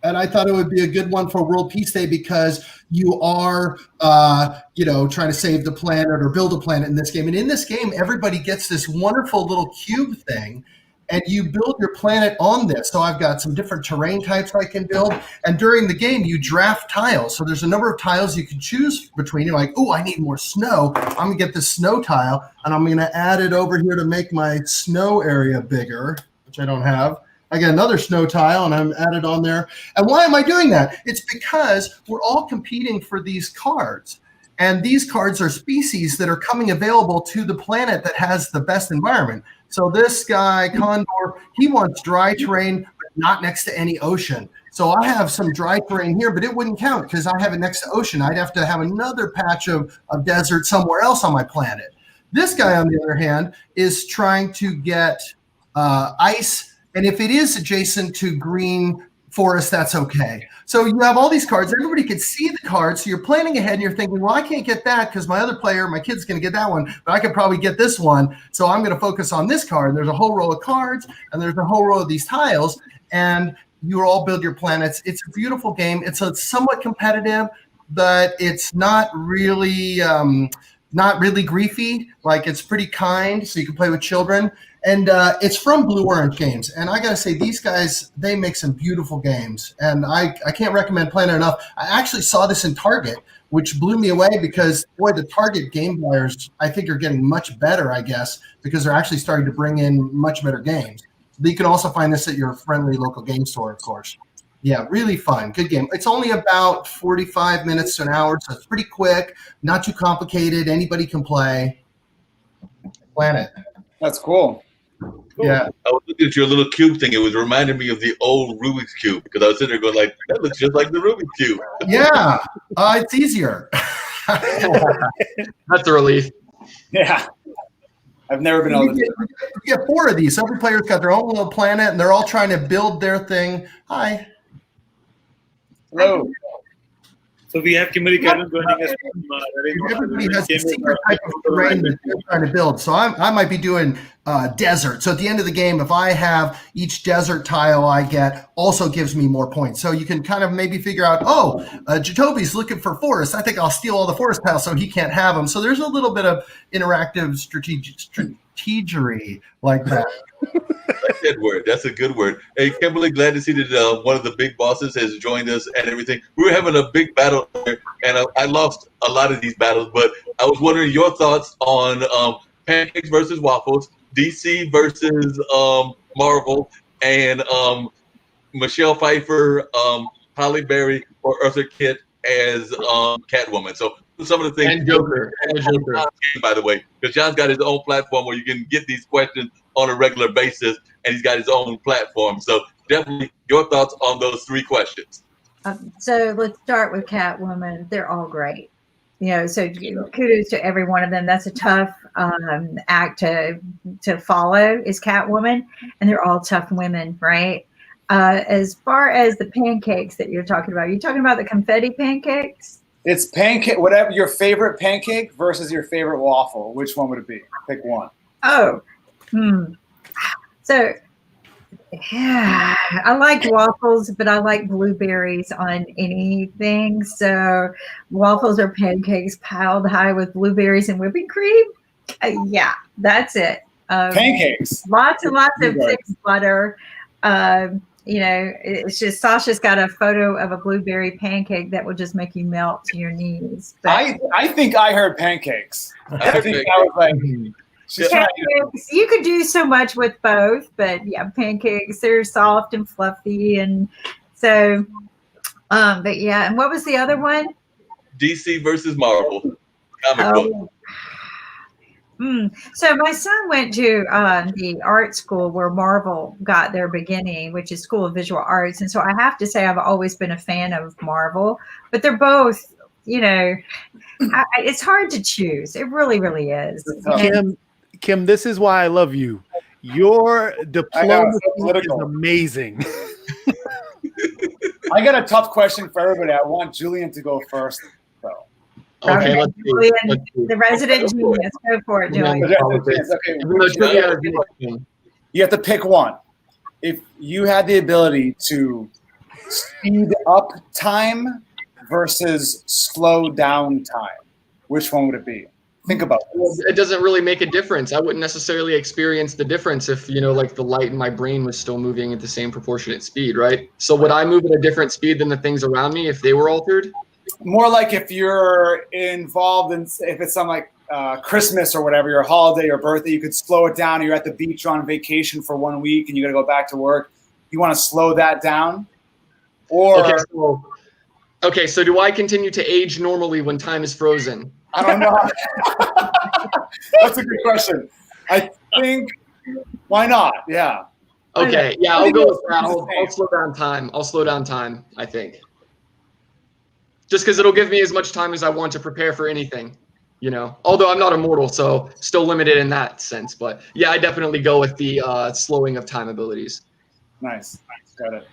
And I thought it would be a good one for World Peace Day because you are, trying to save the planet or build a planet in this game. And in this game, everybody gets this wonderful little cube thing. and you build your planet on this. So I've got some different terrain types I can build. And during the game, you draft tiles. So there's a number of tiles you can choose between. You're like, oh, I need more snow. I'm going to get this snow tile, and I'm going to add it over here to make my snow area bigger, which I don't have. I got another snow tile, and I'm added on there. And why am I doing that? It's because we're all competing for these cards. And these cards are species that are coming available to the planet that has the best environment. So this guy, Condor, he wants dry terrain, but not next to any ocean. So I have some dry terrain here, but it wouldn't count because I have it next to ocean. I'd have to have another patch of desert somewhere else on my planet. This guy, on the other hand, is trying to get ice. And if it is adjacent to green forest, that's okay. So you have all these cards. Everybody can see the cards. So you're planning ahead and you're thinking, well, I can't get that because my other player, my kid's going to get that one, but I could probably get this one. So I'm going to focus on this card. And there's a whole row of cards and there's a whole row of these tiles, and you all build your planets. It's a beautiful game. It's somewhat competitive, but it's not really griefy. Like, it's pretty kind, so you can play with children. And it's from Blue Orange Games. And I got to say, these guys, they make some beautiful games. And I can't recommend playing it enough. I actually saw this in Target, which blew me away because, boy, the Target game buyers, I think, are getting much better, I guess, because they're actually starting to bring in much better games. You can also find this at your friendly local game store, of course. Yeah, really fun. Good game. It's only about 45 minutes to an hour, so it's pretty quick, not too complicated. Anybody can play. Planet. That's cool. Yeah. I was looking at your little cube thing. It was reminding me of the old Rubik's Cube because I was sitting there going like, that looks just like the Rubik's Cube. Yeah, it's easier. That's a relief. Yeah. I've never been able to do it. You get 4 of these. Every player's got their own little planet, and they're all trying to build their thing. Hi. Hello. So we have Kimberly Callan joining us. Everybody has a secret type of terrain that they're trying to build. So I might be doing desert. So at the end of the game, if I have each desert tile I get also gives me more points. So you can kind of maybe figure out, Jacoby's looking for forest. I think I'll steal all the forest tiles so he can't have them. So there's a little bit of interactive strategery like that. That's that word. That's a good word. Hey, Kimberly, glad to see that one of the big bosses has joined us and everything. We were having a big battle there, and I lost a lot of these battles, but I was wondering your thoughts on pancakes versus waffles, DC versus Marvel, and Michelle Pfeiffer, Halle Berry, or Eartha Kitt as Catwoman. So some of the things. And Joker. By the way, because John's got his own platform where you can get these questions on a regular basis, and he's got his own platform. So definitely your thoughts on those 3 questions. So let's start with Catwoman. They're all great. So kudos to every one of them. That's a tough act to follow, is Catwoman, and they're all tough women, right? As far as the pancakes that you're talking about the confetti pancakes? It's pancake, whatever your favorite pancake versus your favorite waffle. Which one would it be? Pick one. Oh, So, yeah, I like waffles, but I like blueberries on anything. So waffles or pancakes piled high with blueberries and whipping cream. Yeah, that's it. Pancakes. Lots and lots of thick butter. It's just Sasha's got a photo of a blueberry pancake that will just make you melt to your knees. But I think I heard pancakes. I think I was like, pancakes, you could do so much with both, but yeah, pancakes, they're soft and fluffy, and so but yeah. And what was the other one? DC versus Marvel. Comic book. So my son went to the art school where Marvel got their beginning, which is School of Visual Arts. And so I have to say I've always been a fan of Marvel, but they're both, it's hard to choose. It really, really is. Kim, this is why I love you. Your diplomacy is amazing. I got a tough question for everybody. I want Julian to go first, though. Okay, let's see. The resident genius. Go for it, Julian. Okay. You have to pick one. If you had the ability to speed up time versus slow down time, which one would it be? Think about this. It doesn't really make a difference. I wouldn't necessarily experience the difference if, like the light in my brain was still moving at the same proportionate speed, right? So would I move at a different speed than the things around me if they were altered? More like if you're involved in, if it's some like Christmas or whatever, your holiday or birthday, you could slow it down. You're at the beach on vacation for 1 week and you got to go back to work. You want to slow that down? Or okay, so do I continue to age normally when time is frozen? I don't know. That's a good question. I think, why not? Yeah. Okay, yeah, I'll go with that. I'll slow down time. I'll slow down time, I think. Just because it'll give me as much time as I want to prepare for anything, Although I'm not immortal, so still limited in that sense. But yeah, I definitely go with the slowing of time abilities. Nice. Got it.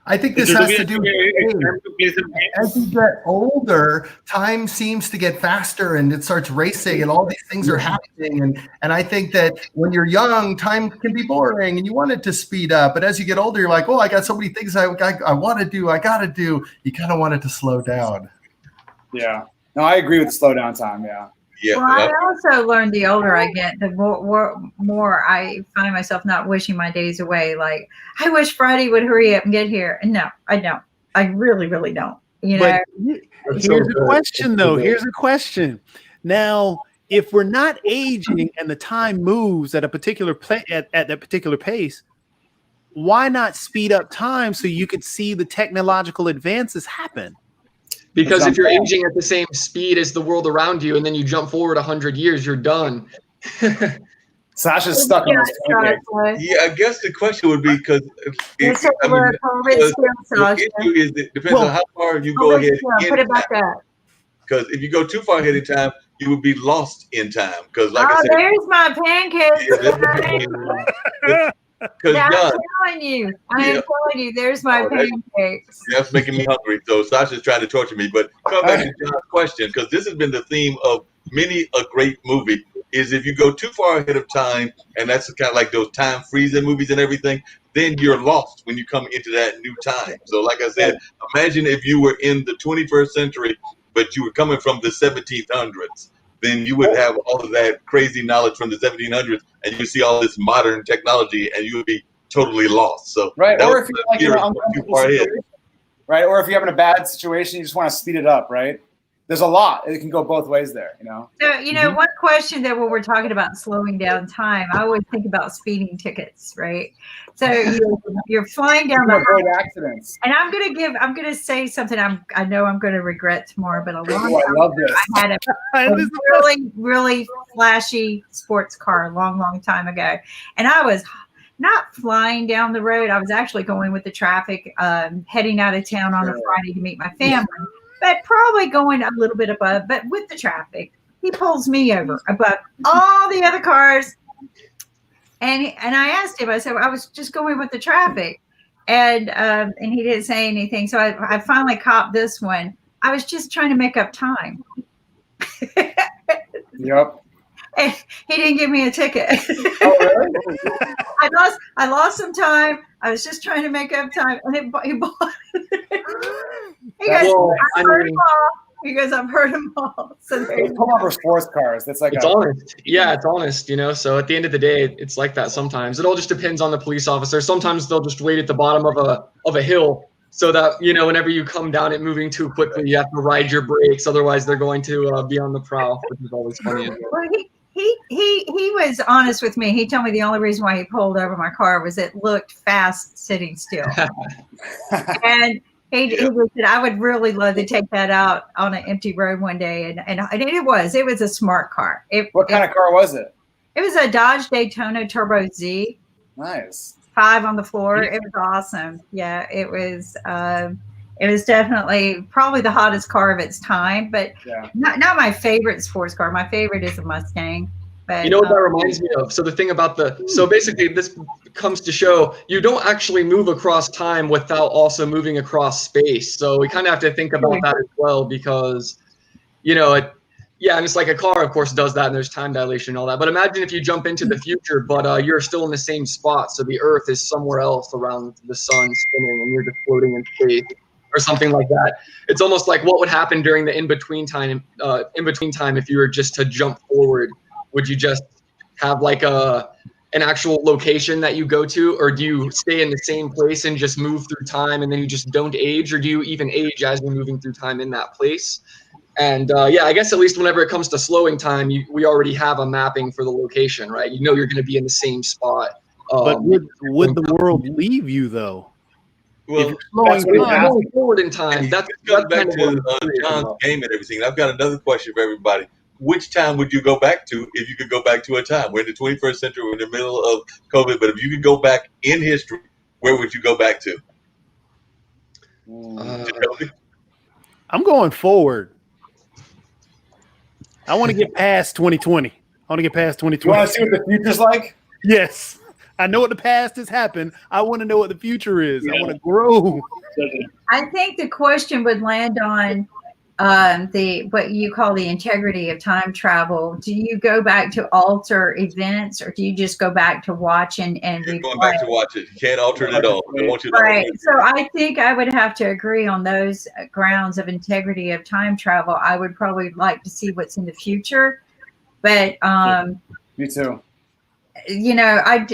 I think this has to do with as you get older, time seems to get faster and it starts racing and all these things are happening. And I think that when you're young, time can be boring and you want it to speed up. But as you get older, you're like, oh, I got so many things I want to do. I got to do. You kind of want it to slow down. Yeah. No, I agree with the slow down time. Yeah. Yeah. Well, I also learned the older I get, the more I find myself not wishing my days away. Like, I wish Friday would hurry up and get here. And no, I don't. I really, really don't. But here's a question, though. Here's a question. Now, if we're not aging and the time moves at a particular at that particular pace, why not speed up time so you could see the technological advances happen? Because if you're aging at the same speed as the world around you, and then you jump forward 100 years, you're done. Sasha's stuck on this. Yeah, I guess the question would be because the issue is it depends on how far you go ahead. Put it back up. Because if you go too far ahead in time, you would be lost in time. Because like I said, there's my pancakes. Because I'm telling you, there's my pancakes. That's making me hungry. So Sasha's trying to torture me. But come back to John's question, because this has been the theme of many a great movie, is if you go too far ahead of time, and that's kind of like those time freezing movies and everything, then you're lost when you come into that new time. So like I said, imagine if you were in the 21st century, but you were coming from the 1700s. Then you would have all of that crazy knowledge from the 1700s, and you see all this modern technology, and you would be totally lost. So right, or if you're like in an uncomfortable situation, right, or if you're having a bad situation, you just want to speed it up, right? There's a lot; it can go both ways there, So, one question that when we're talking about slowing down time, I always think about speeding tickets, right? So you're flying down the road accidents, and I'm gonna say something I know I'm gonna regret tomorrow, but a long I love this. I had a really, really flashy sports car a long time ago, and I was not flying down the road. I was actually going with the traffic, heading out of town on a Friday to meet my family. But probably going a little bit above, but with the traffic, he pulls me over above all the other cars. And I asked him, I said, I was just going with the traffic. And he didn't say anything. So I finally copped this one. I was just trying to make up time. Yep. And he didn't give me a ticket. Oh, really? I lost some time. I was just trying to make up time. And he bought He goes, I've heard them all. He goes, I've heard them all. So come over sports cars. That's like it's honest. Yeah, it's honest, So at the end of the day, it's like that sometimes. It all just depends on the police officer. Sometimes they'll just wait at the bottom of a hill so that, whenever you come down it moving too quickly, you have to ride your brakes. Otherwise, they're going to be on the prowl, which is always funny. Well, he was honest with me. He told me the only reason why he pulled over my car was it looked fast sitting still. And he said, I would really love to take that out on an empty road one day. And it was a smart car. What kind of car was it? It was a Dodge Daytona Turbo Z. Nice. 5 on the floor. It was awesome. Yeah, it was definitely probably the hottest car of its time, but not my favorite sports car. My favorite is a Mustang. But, you know what that reminds me of? So the thing about so basically this comes to show you don't actually move across time without also moving across space. So we kind of have to think about that as well because, and it's like a car, of course, does that and there's time dilation and all that. But imagine if you jump into the future, but you're still in the same spot. So the Earth is somewhere else around the sun spinning and you're just floating in space. or something like that. It's almost like what would happen during the in-between time if you were just to jump forward. Would you just have like an actual location that you go to, or do you stay in the same place and just move through time and then you just don't age, or do you even age as you're moving through time in that place? And yeah, I guess at least whenever it comes to slowing time, we already have a mapping for the location, right? You know you're going to be in the same spot. But would the world leave you though? Well, Slowing going forward in time. That's goes back kind of what to I'm curious John's about. game and everything. I've got another question for everybody. Which time would you go back to if you could go back to a time? We're in the 21st century. We're in the middle of COVID. But if you could go back in history, where would you go back to? I'm going forward. I want to get past 2020. I want to get past 2020. You want to see what the future's like? Yes. I know what the past has happened. I want to know what the future is. I want to grow. I think the question would land on what you call the integrity of time travel. Do you go back to alter events, or do you just go back to watch and You're going back to watch it. You can't alter it at all. I want you to right. So I think I would have to agree on those grounds of integrity of time travel. I would probably like to see what's in the future, but me too. You know, I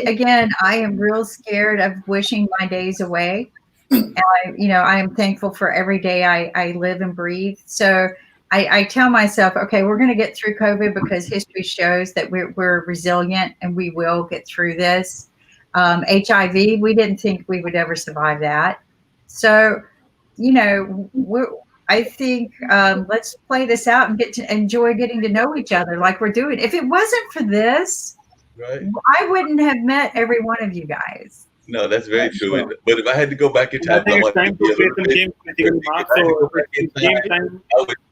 am real scared of wishing my days away. And I am thankful for every day I live and breathe. So I tell myself, okay, we're going to get through COVID because history shows that we're resilient and we will get through this. HIV, we didn't think we would ever survive that. So, I think let's play this out and get to enjoy getting to know each other like we're doing. If it wasn't for this, right, I wouldn't have met every one of you guys. No, that's very true. But if I had to go back in time, I would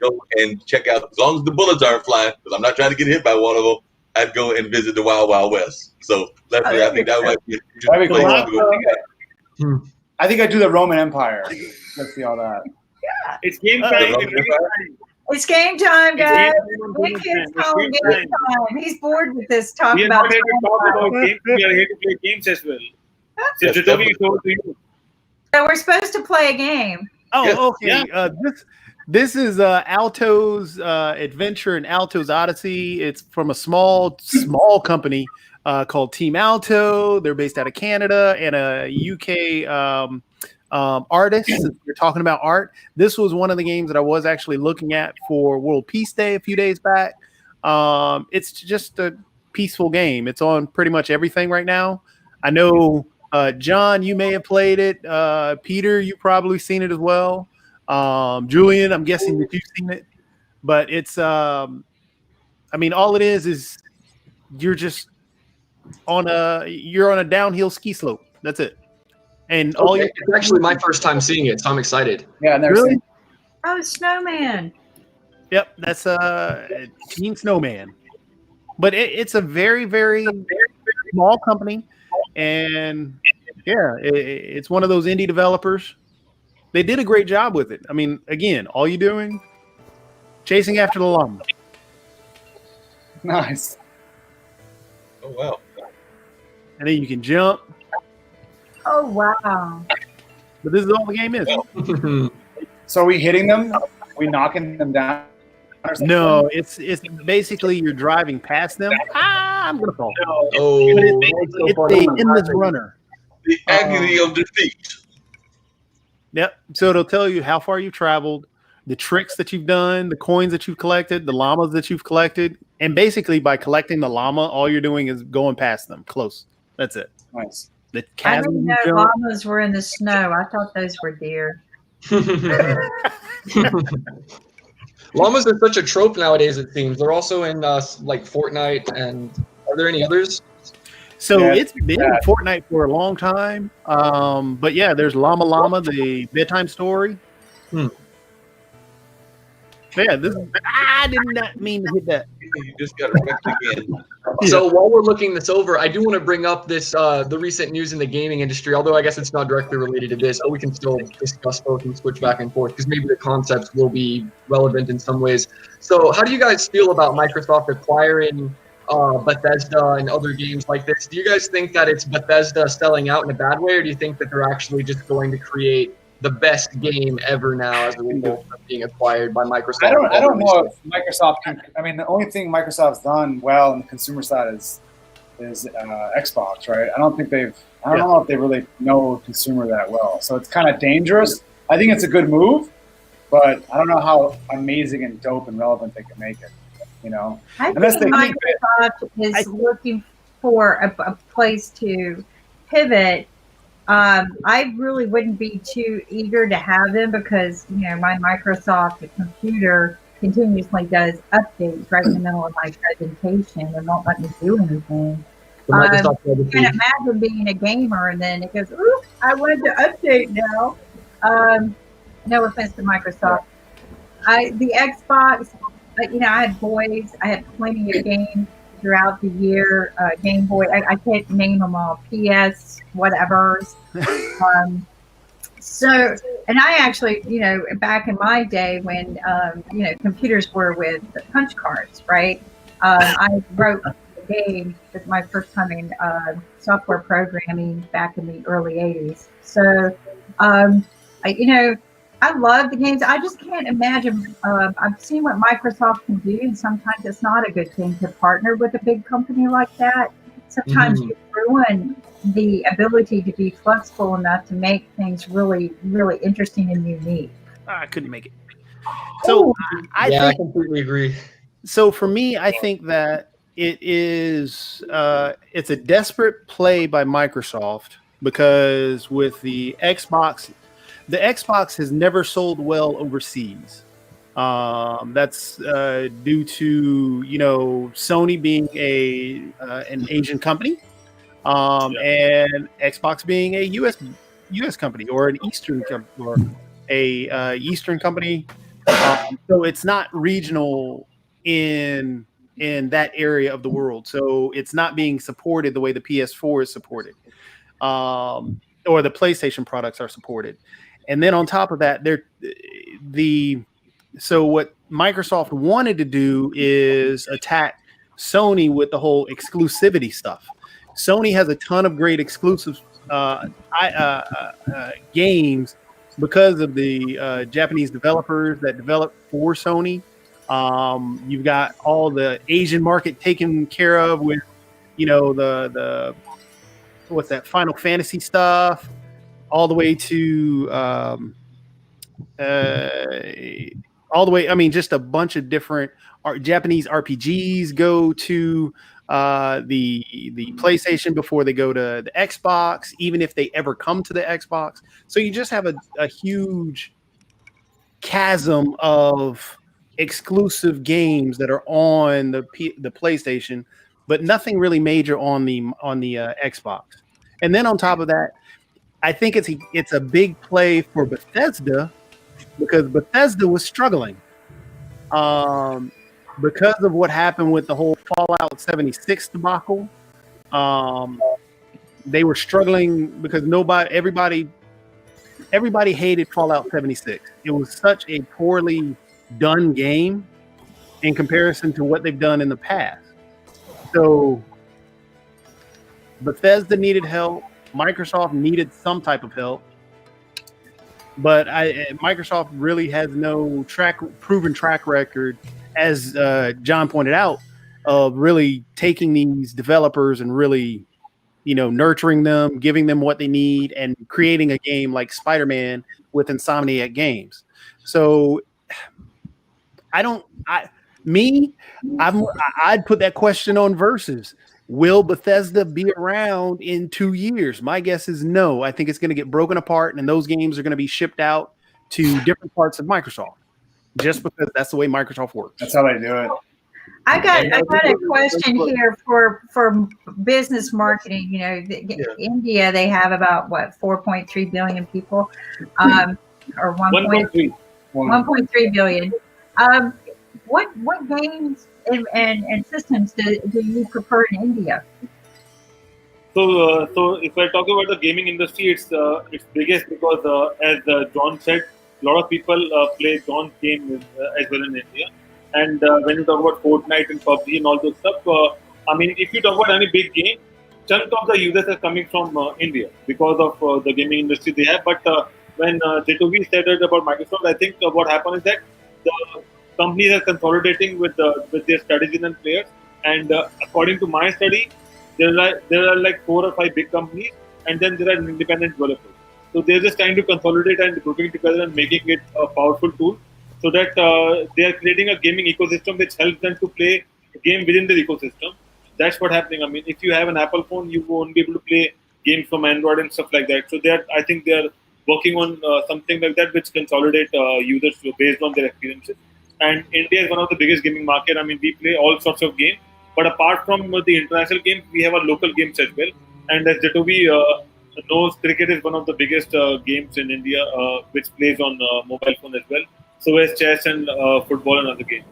go and check out, as long as the bullets aren't flying, because I'm not trying to get hit by one of them, I'd go and visit the Wild Wild West. So, Leslie, I think that might be a place to go. I think I'd do the Roman Empire. Let's see all that. Yeah. It's game time. It's game time, guys. Big kids home, game time. He's bored with this talk we are about. not here to talk about games. We are here to play games as well. So, Jotobi, it's over to you. So we're supposed to play a game. Oh, okay. Yeah. This is Alto's Adventure and Alto's Odyssey. It's from a small company called Team Alto. They're based out of Canada and a UK artist. You're talking about art. This was one of the games that I was actually looking at for World Peace Day a few days back. It's just a peaceful game. It's on pretty much everything right now. I know, John, you may have played it. Peter, you've probably seen it as well. Julian, I'm guessing that you've seen it. But it's, all it is you're just on a downhill ski slope. That's it. And it's actually my first time seeing it, so I'm excited. Yeah, really? Oh, Snowman. Yep, that's Team Snowman. But it's a very, very, very small company. And yeah, it's one of those indie developers. They did a great job with it. I mean, again, all you're doing, chasing after the llama. Nice. Oh, wow. And then you can jump. Oh, wow. But this is all the game is. So are we hitting them? Are we knocking them down? No, it's basically you're driving past them. I'm gonna fall. Oh, it's a endless runner. The agony of defeat. Yep. So it'll tell you how far you've traveled, the tricks that you've done, the coins that you've collected, the llamas that you've collected, and basically by collecting the llama, all you're doing is going past them close. That's it. Nice. The I chasm. didn't know llamas were in the snow. I thought those were deer. Llamas are such a trope nowadays, it seems. They're also in like Fortnite, and are there any others? So it's been in Fortnite for a long time. But yeah, there's Llama Llama, the bedtime story. Yeah, I did not mean to hit that. You just got wrecked again. So while we're looking this over, I do want to bring up this the recent news in the gaming industry, although I guess it's not directly related to this, but we can still discuss both and switch back and forth because maybe the concepts will be relevant in some ways. So how do you guys feel about Microsoft acquiring Bethesda and other games like this? Do you guys think that it's Bethesda selling out in a bad way, or do you think that they're actually just going to create the best game ever now as a result of being acquired by Microsoft. I don't know if Microsoft can. I mean, the only thing Microsoft's done well on the consumer side is Xbox, right? I don't know if they really know consumer that well. So it's kind of dangerous. I think it's a good move, but I don't know how amazing and dope and relevant they can make it. You know, I think Microsoft is looking for a place to pivot. I really wouldn't be too eager to have them because, you know, my Microsoft computer continuously does updates right in the middle of my presentation and won't let me do anything. You can imagine being a gamer and then it goes, ooh, I wanted to update now. No offense to Microsoft. The Xbox, you know, I had boys. I had plenty of games throughout the year. Game Boy, I can't name them all. PS, whatever's. So, and I actually, you know, back in my day when, you know, computers were with punch cards, right? I wrote a game with my first time in software programming back in the early 80s. So, you know, I love the games. I just can't imagine. I've seen what Microsoft can do, and sometimes it's not a good thing to partner with a big company like that. Sometimes you ruin the ability to be flexible enough to make things really, really interesting and unique. I couldn't make it. So I completely agree. So for me, I think that it is it's a desperate play by Microsoft because with the Xbox has never sold well overseas. That's due to, you know, Sony being an Asian company, and Xbox being a US company or an Eastern company or a Eastern company. So it's not regional in that area of the world. So it's not being supported the way the PS4 is supported, or the PlayStation products are supported. And then on top of that, so what Microsoft wanted to do is attack Sony with the whole exclusivity stuff. Sony has a ton of great exclusive games because of the Japanese developers that develop for Sony. You've got all the Asian market taken care of with, you know, the what's that, Final Fantasy stuff, all the way to all the way. I mean, just a bunch of different Japanese RPGs go to the PlayStation before they go to the Xbox, even if they ever come to the Xbox. So you just have a huge chasm of exclusive games that are on the PlayStation, but nothing really major on the Xbox. And then on top of that, I think it's a big play for Bethesda because Bethesda was struggling because of what happened with the whole Fallout 76 debacle. They were struggling because everybody hated Fallout 76. It was such a poorly done game in comparison to what they've done in the past. So Bethesda needed help. Microsoft needed some type of help, but Microsoft really has no proven track record, as John pointed out, of really taking these developers and really, you know, nurturing them, giving them what they need, and creating a game like Spider-Man with Insomniac Games. So I'd put that question on Versus. Will Bethesda be around in 2 years? My guess is no. I think it's going to get broken apart, and those games are going to be shipped out to different parts of Microsoft, just because that's the way Microsoft works. That's how they do it. I got a question here for business marketing. You know, India, they have about 4.3 billion people, or 1.3 billion. What games and systems do you prefer in India? So if I talk about the gaming industry, it's biggest because as John said, a lot of people play John's game as well in India. And when you talk about Fortnite and PUBG and all those stuff, I mean, if you talk about any big game, chunk of the users are coming from India because of the gaming industry they have. But when Jetovi said it about Microsoft, I think what happened is that the companies are consolidating with their strategies and players. And according to my study, there are like 4 or 5 big companies, and then there are independent developers. So they're just trying to consolidate and grouping together and making it a powerful tool, so that they are creating a gaming ecosystem which helps them to play a game within the ecosystem. That's what's happening. I mean, if you have an Apple phone, you won't be able to play games from Android and stuff like that. So I think they are working on something like that, which consolidate users based on their experiences. And India is one of the biggest gaming market. I mean, we play all sorts of games, but apart from the international games, we have a local games as well. And as Jetovi knows, cricket is one of the biggest games in India, which plays on mobile phone as well. So is chess and football and other games.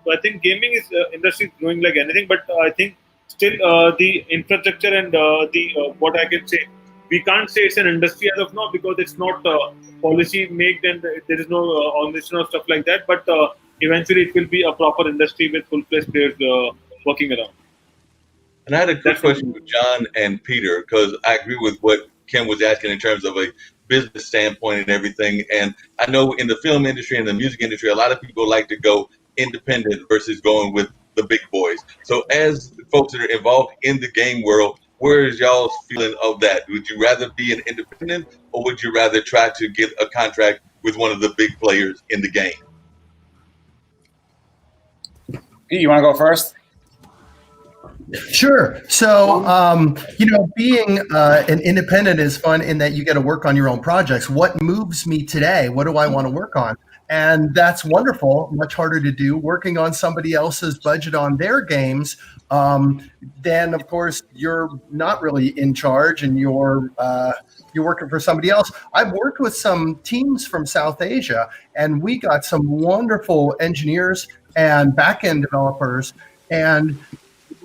So I think gaming is industry is growing like anything, but I think still the infrastructure and the what I can say, we can't say it's an industry as of now because it's not policy made and there is no organization or stuff like that. But eventually, it will be a proper industry with full-fledged players working around. And I had a quick question for John and Peter, because I agree with what Kim was asking in terms of a business standpoint and everything. And I know in the film industry and the music industry, a lot of people like to go independent versus going with the big boys. So as folks that are involved in the game world, where is y'all's feeling of that? Would you rather be an independent, or would you rather try to get a contract with one of the big players in the game? You want to go first? Sure. So, being an independent is fun in that you get to work on your own projects. What moves me today? What do I want to work on? And that's wonderful. Much harder to do working on somebody else's budget on their games. Then, of course, you're not really in charge, and you're working for somebody else. I've worked with some teams from South Asia, and we got some wonderful engineers and back-end developers. And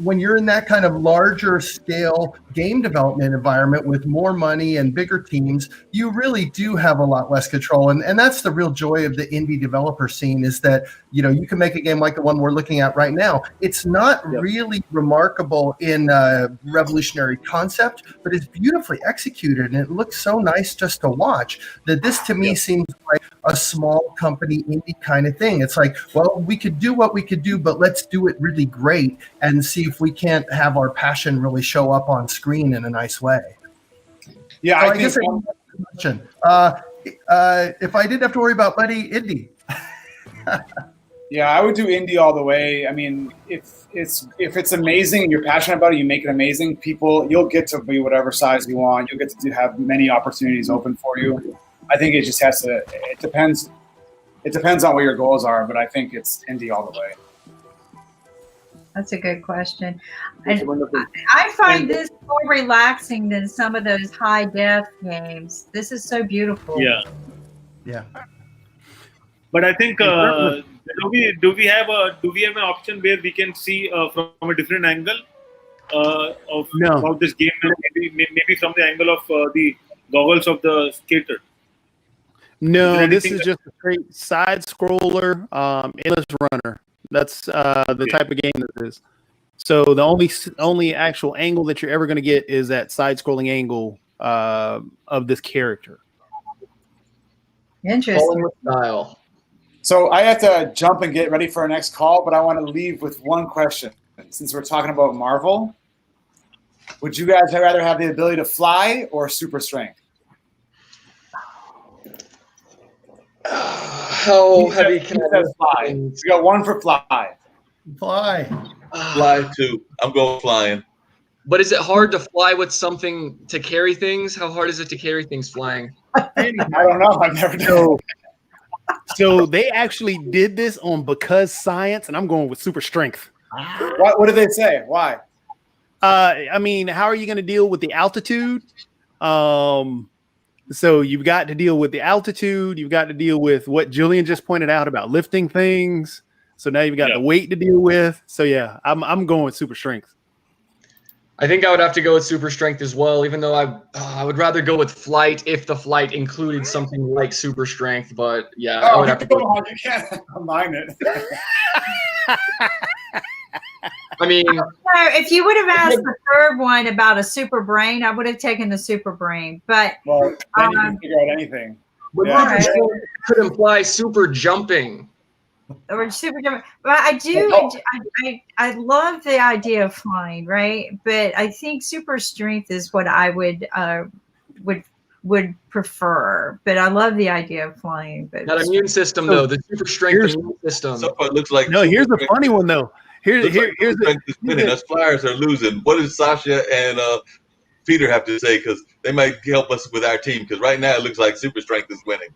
when you're in that kind of larger scale game development environment with more money and bigger teams, you really do have a lot less control. And that's the real joy of the indie developer scene, is that, you can make a game like the one we're looking at right now. It's not really remarkable in a revolutionary concept, but it's beautifully executed. And it looks so nice just to watch that this to me seems like a small company indie kind of thing. It's like, well, we could do what we could do, but let's do it really great and see if we can't have our passion really show up on screen in a nice way. Yeah, so I guess question. If I didn't have to worry about money, indie. Yeah, I would do indie all the way. I mean, if it's amazing and you're passionate about it, you make it amazing. You'll get to be whatever size you want. You'll get to have many opportunities open for you. I think it just has to. It depends. It depends on what your goals are, but I think it's indie all the way. That's a good question. I find this more relaxing than some of those high def games. This is so beautiful. Yeah. But I think do we have an option where we can see from a different angle about this game? Maybe from the angle of the goggles of the skater. No, this is just a straight side scroller, endless runner. That's the type of game this is. So the only actual angle that you're ever going to get is that side scrolling angle of this character. Interesting. Style. So I have to jump and get ready for our next call, but I want to leave with one question. Since we're talking about Marvel, would you guys rather have the ability to fly or super strength? How heavy can I fly? We got one for fly. Fly too. I'm going flying. But is it hard to fly with something to carry things? How hard is it to carry things flying? I don't know. I've never done it. So they actually did this on Because Science, and I'm going with super strength. What did they say? Why? I mean, how are you going to deal with the altitude? So you've got to deal with the altitude. You've got to deal with what Jillian just pointed out about lifting things. So now you've got the weight to deal with. So yeah, I'm going with super strength. I think I would have to go with super strength as well, even though I would rather go with flight if the flight included something like super strength. But yeah, I would have to go. You can't combine it. I mean, if you would have asked the third one about a super brain, I would have taken the super brain. But then you can figure out anything. But Yeah. super strength could imply super jumping. Or super different. But I do. I love the idea of flying, right? But I think super strength is what I would would prefer. But I love the idea of flying. But That immune system, So, though, the super strength immune system. So far, it looks like No, super here's the strength funny one though. Here's looks like here's super strength is winning. Us Flyers are losing. What does Sasha and Peter have to say? Because they might help us with our team. Because right now it looks like super strength is winning.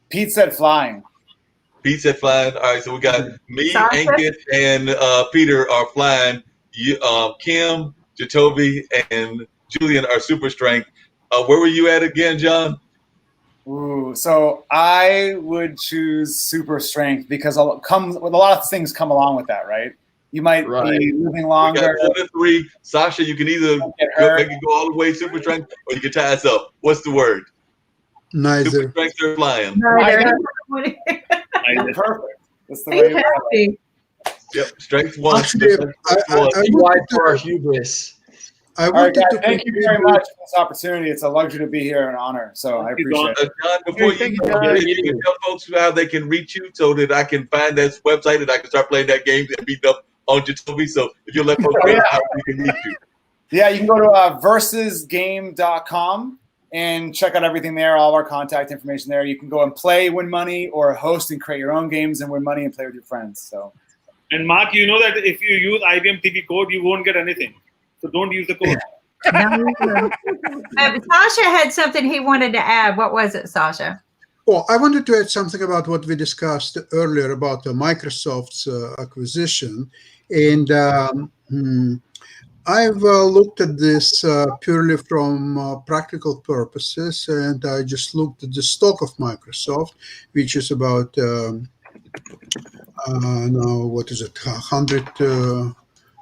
Pete said flying. Pete said flying. All right, so we got me, Sasha? Ankit, and Peter are flying. You, Kim, Jacoby, and Julian are super strength. Where were you at again, John? Ooh, so I would choose super strength because a lot of things come along with that, right? You might be living We longer. got 1 to 3. Sasha, you can either make it go all the way super strength, or you can tie us up. What's the word? Neither. Super strength or flying? Neither. Perfect. That's the He's way. happy. Yep, strength one. Actually, Be wise for our hubris. I All right, wanted guys, to thank you very much for this opportunity. It's a luxury to be here, an honor. So I appreciate it. John, before Thank you you, go, John. you can tell folks how they can reach you so that I can find that website and I can start playing that game and beat up on Jacoby. So if you let folks know how we can reach you. Yeah, you can go to versusgame.com and check out everything there, all of our contact information there. You can go and play, win money, or host and create your own games and win money and play with your friends. So, And Mark, you know that if you use IBM TV code, you won't get anything. So don't use the code. Sasha had something he wanted to add. What was it, Sasha? Well, I wanted to add something about what we discussed earlier about Microsoft's acquisition. And I've looked at this purely from practical purposes, and I just looked at the stock of Microsoft, which is about, now, what is it,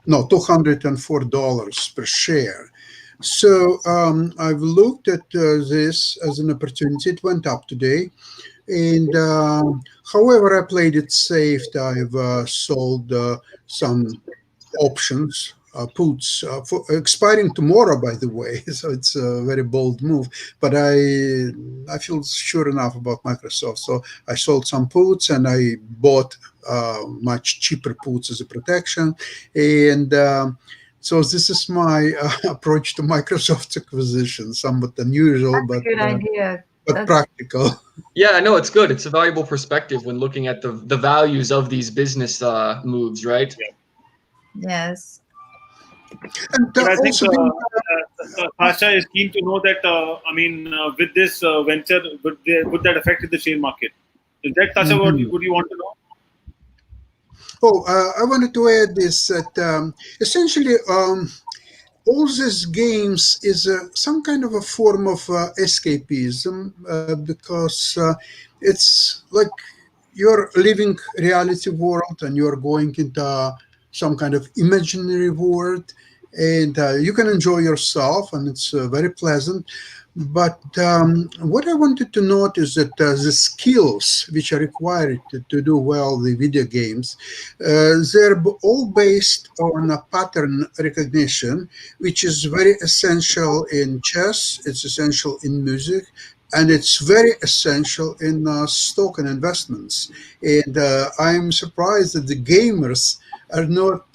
$204 per share. So I've looked at this as an opportunity. It went up today. And however, I played it safe. I've sold some options, puts, for expiring tomorrow, by the way. So it's a very bold move. But I feel sure enough about Microsoft. So I sold some puts and I bought much cheaper puts as a protection. And so this is my approach to Microsoft's acquisition. Somewhat unusual, That's but a good idea. but practical. Yeah, no, it's good. It's a valuable perspective when looking at the values of these business moves, right? Yes. And But I think also Sasha is keen to know that, with this venture, would that affect the share market? Is that, Sasha, what would you want to know? I wanted to add this that essentially all these games is some kind of a form of escapism because it's like you're living reality world and you're going into some kind of imaginary world, and you can enjoy yourself, and it's very pleasant. But what I wanted to note is that the skills which are required to do well the video games, they're all based on a pattern recognition, which is very essential in chess, it's essential in music, and it's very essential in stock and investments. And I'm surprised that the gamers are not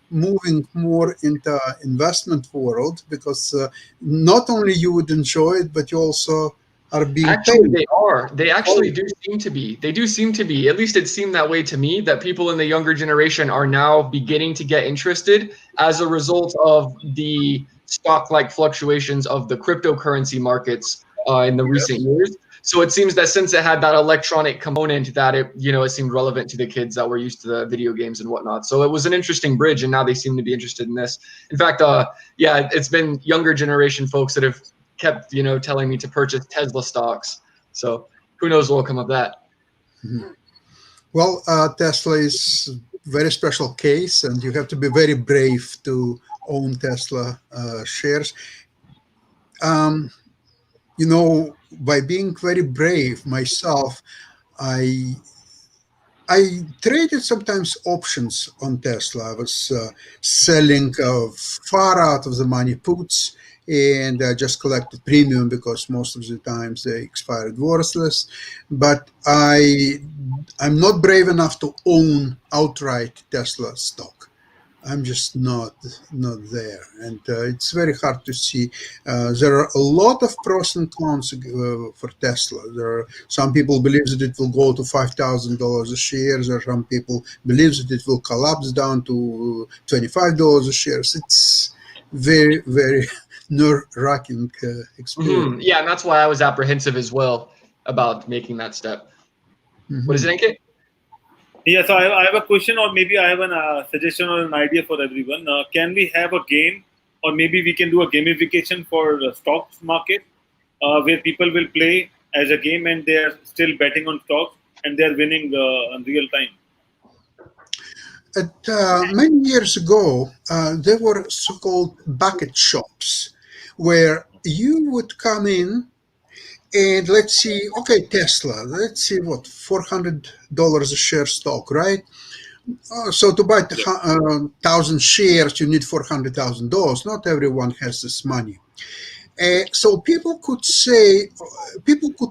moving more into investment world, because not only you would enjoy it, but you also are being Actually, paid. they are. They actually do seem to be. They do seem to be. At least it seemed that way to me, that people in the younger generation are now beginning to get interested as a result of the stock-like fluctuations of the cryptocurrency markets in the recent years. So it seems that since it had that electronic component, that it seemed relevant to the kids that were used to the video games and whatnot. So it was an interesting bridge, and now they seem to be interested in this. In fact, it's been younger generation folks that have kept telling me to purchase Tesla stocks. So who knows what will come of that. Well, Tesla is a very special case, and you have to be very brave to own Tesla shares. By being very brave myself, I traded sometimes options on Tesla. I was selling far out of the money puts and just collected premium because most of the times they expired worthless. But I'm not brave enough to own outright Tesla stock. I'm just not there, and it's very hard to see. There are a lot of pros and cons for Tesla. There are some people believe that it will go to $5,000 a share. There are some people believe that it will collapse down to $25 a share. It's very, very nerve-wracking experience. Yeah, and that's why I was apprehensive as well about making that step. What is it, Ankit? Yeah, so I have a question, or maybe I have a suggestion or an idea for everyone. Can we have a game, or maybe we can do a gamification for the stocks market, where people will play as a game and they are still betting on stocks and they are winning in real time? Many years ago, there were so-called bucket shops where you would come in and let's see, okay, Tesla, let's see what, $400 a share stock, right? So to buy 1,000 shares, you need $400,000. Not everyone has this money. So people could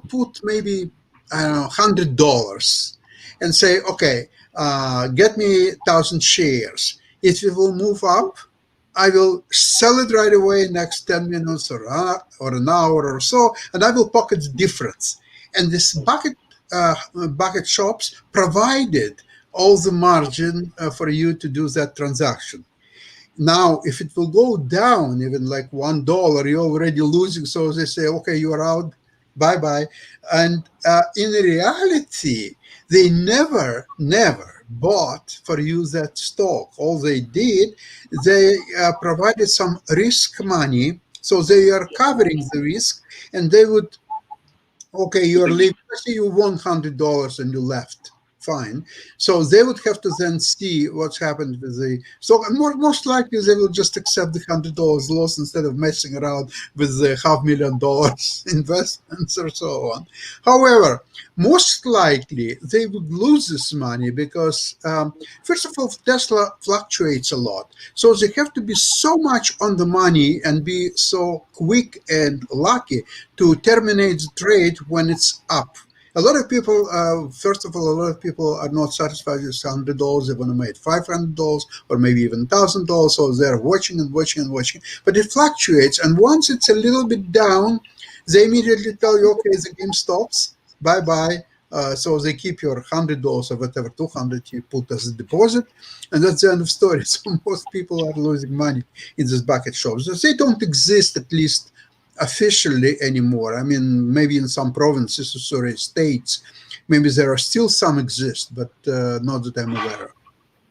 put maybe, I don't know, $100 and say, okay, get me 1,000 shares. If it will move up, I will sell it right away next 10 minutes or an hour or so, and I will pocket the difference. And this bucket shops provided all the margin for you to do that transaction. Now, if it will go down even like $1, you're already losing. So they say, okay, you are out, bye-bye. And in reality, they never bought for you that stock. All they did, they provided some risk money. So they are covering the risk, and they would, okay, you're leaving. Let's say you won $100 and you left. Fine. So they would have to then see what's happened with the stock. And most likely they will just accept the $100 loss instead of messing around with the $500,000 investments or so on. However, most likely they would lose this money because, first of all, Tesla fluctuates a lot. So they have to be so much on the money and be so quick and lucky to terminate the trade when it's up. A lot of people, first of all, a lot of people are not satisfied with $100. They want to make $500 or maybe even $1,000. So they're watching and watching and watching. But it fluctuates. And once it's a little bit down, they immediately tell you, okay, the game stops. Bye-bye. So they keep your $100 or whatever, $200 you put as a deposit. And that's the end of story. So most people are losing money in these bucket shops. So they don't exist, at least officially, anymore. I mean, maybe in some provinces or states, maybe there are still some exist, but not that I'm aware of.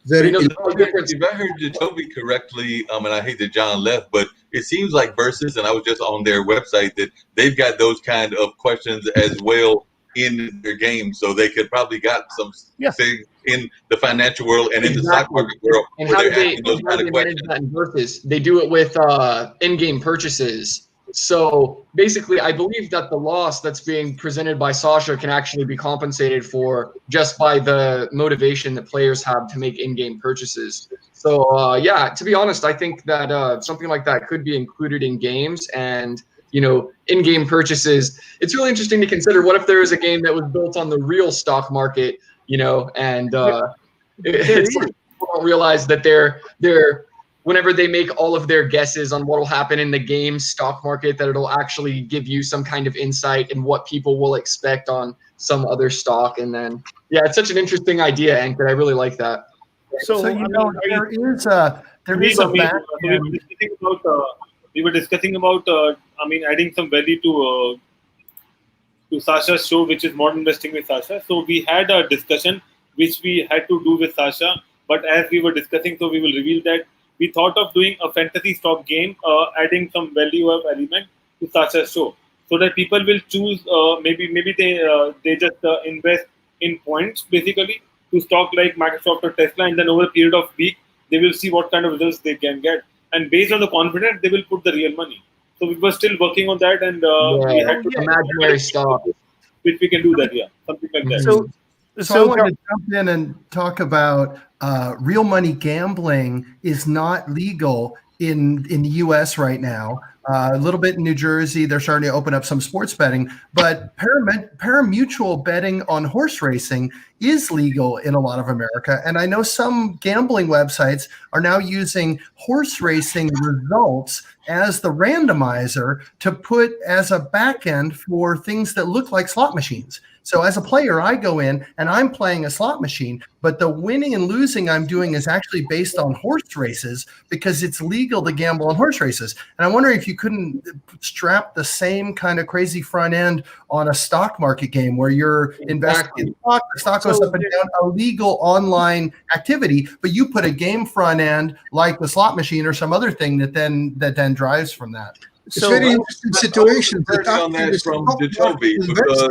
If I heard Jacoby correctly, and I hate that John left, but it seems like Versus, and I was just on their website, that they've got those kind of questions as well in their game, so they could probably got some things in the financial world and in the stock market world. And how do they manage that in Versus? They do it with in-game purchases. So basically, I believe that the loss that's being presented by Sasha can actually be compensated for just by the motivation that players have to make in-game purchases. So yeah, to be honest, I think that something like that could be included in games and, you know, in-game purchases. It's really interesting to consider. What if there is a game that was built on the real stock market, you know, and it's like people don't realize that they're whenever they make all of their guesses on what will happen in the game stock market, that it'll actually give you some kind of insight in what people will expect on some other stock. And then, yeah, it's such an interesting idea, Hank, that I really like that. So you know, there is a we were discussing about I mean, adding some value to Sasha's show, which is Modern Investing with Sasha. So we had a discussion which we had to do with Sasha, but as we were discussing, so we will reveal that we thought of doing a fantasy stock game, adding some value of element to Sasha's show, so that people will choose. Maybe they just invest in points basically to stock like Microsoft or Tesla, and then over a period of week they will see what kind of results they can get, and based on the confidence they will put the real money. So we were still working on that, and we had to imaginary stock, which we can do that, something like that. So I wanted to jump in and talk about real money gambling is not legal in the U.S. right now, A little bit in New Jersey. They're starting to open up some sports betting, but parimutuel betting on horse racing is legal in a lot of America. And I know some gambling websites are now using horse racing results as the randomizer to put as a back end for things that look like slot machines. So as a player, I go in and I'm playing a slot machine, but the winning and losing I'm doing is actually based on horse races because it's legal to gamble on horse races. And I'm wondering if you couldn't strap the same kind of crazy front end on a stock market game where you're investing in stock, the stock goes up and down, a legal online activity, but you put a game front end like the slot machine or some other thing that then drives from that. It's a very interesting situation. Clarity on that from Jacoby, because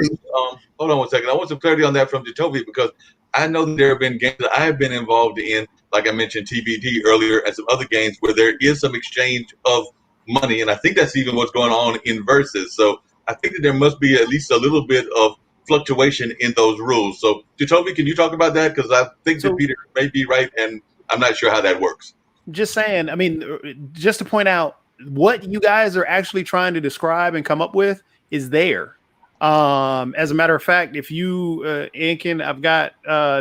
hold on one second. I want some clarity on that from Jacoby because I know that there have been games that I have been involved in, like I mentioned TBD earlier, and some other games where there is some exchange of money, and I think that's even what's going on in Versus. So I think that there must be at least a little bit of fluctuation in those rules. So Jacoby, can you talk about that? Because I think that Peter may be right, and I'm not sure how that works. Just saying. I mean, just to point out, what you guys are actually trying to describe and come up with is there. As a matter of fact, if you, Ankin, I've got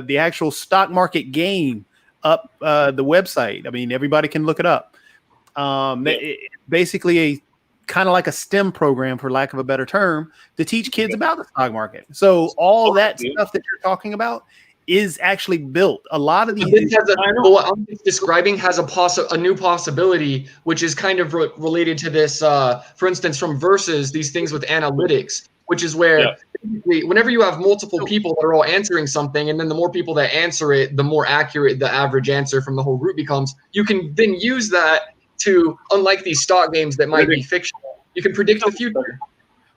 the actual stock market game up the website. I mean, everybody can look it up. Basically a kind of like a STEM program, for lack of a better term, to teach kids about the stock market. So all that stuff that you're talking about is actually built. A lot of these. What I'm describing has a new possibility, which is kind of related to this. For instance, from Versus, these things with analytics, which is where whenever you have multiple people that are all answering something, and then the more people that answer it, the more accurate the average answer from the whole group becomes. You can then use that to, unlike these stock games that might be fictional, you can predict the future.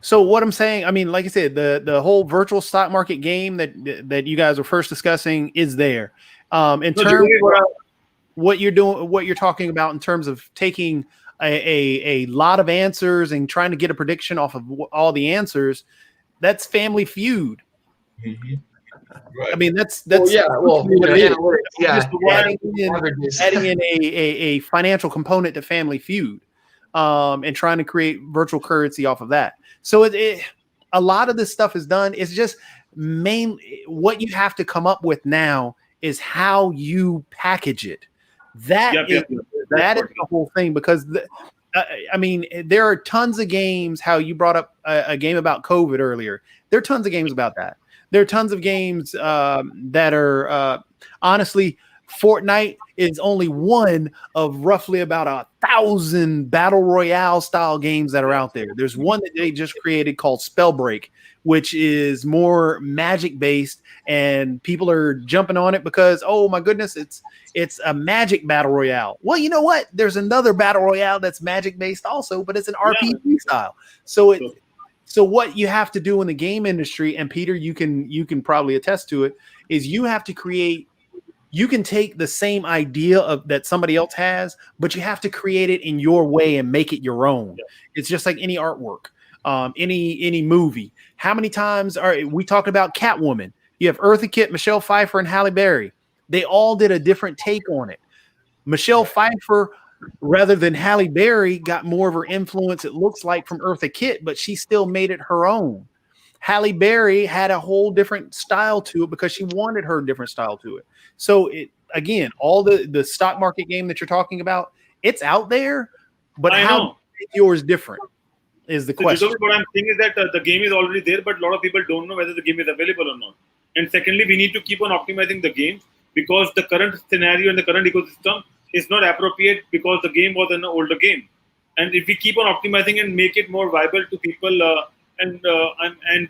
So what I'm saying, I mean, like I said, the whole virtual stock market game that you guys were first discussing is there. In terms of what you're doing, what you're talking about in terms of taking a lot of answers and trying to get a prediction off of all the answers, that's Family Feud. Mm-hmm. Right. I mean, that's adding in a financial component to Family Feud, and trying to create virtual currency off of that. So a lot of this stuff is done. It's just what you have to come up with now is how you package it. That is the whole thing, because I mean, there are tons of games. How you brought up a game about COVID earlier. There are tons of games about that. There are tons of games that are honestly, Fortnite is only one of roughly about 1,000 battle royale style games that are out there. There's one that they just created called Spellbreak, which is more magic based, and people are jumping on it because, oh my goodness, it's a magic battle royale. Well, you know what? There's another battle royale that's magic based also, but it's an RPG style. So what you have to do in the game industry, and Peter, you can probably attest to it, is you have to create. You can take the same idea that somebody else has, but you have to create it in your way and make it your own. Yeah. It's just like any artwork, any movie. How many times are we talking about Catwoman? You have Eartha Kitt, Michelle Pfeiffer, and Halle Berry. They all did a different take on it. Michelle Pfeiffer, rather than Halle Berry, got more of her influence, it looks like, from Eartha Kitt, but she still made it her own. Halle Berry had a whole different style to it because she wanted her different style to it. So again, all the stock market game that you're talking about, it's out there, but how is yours different is the question. What I'm saying is that the game is already there, but a lot of people don't know whether the game is available or not. And secondly, we need to keep on optimizing the game because the current scenario and the current ecosystem is not appropriate because the game was an older game. And if we keep on optimizing and make it more viable to people and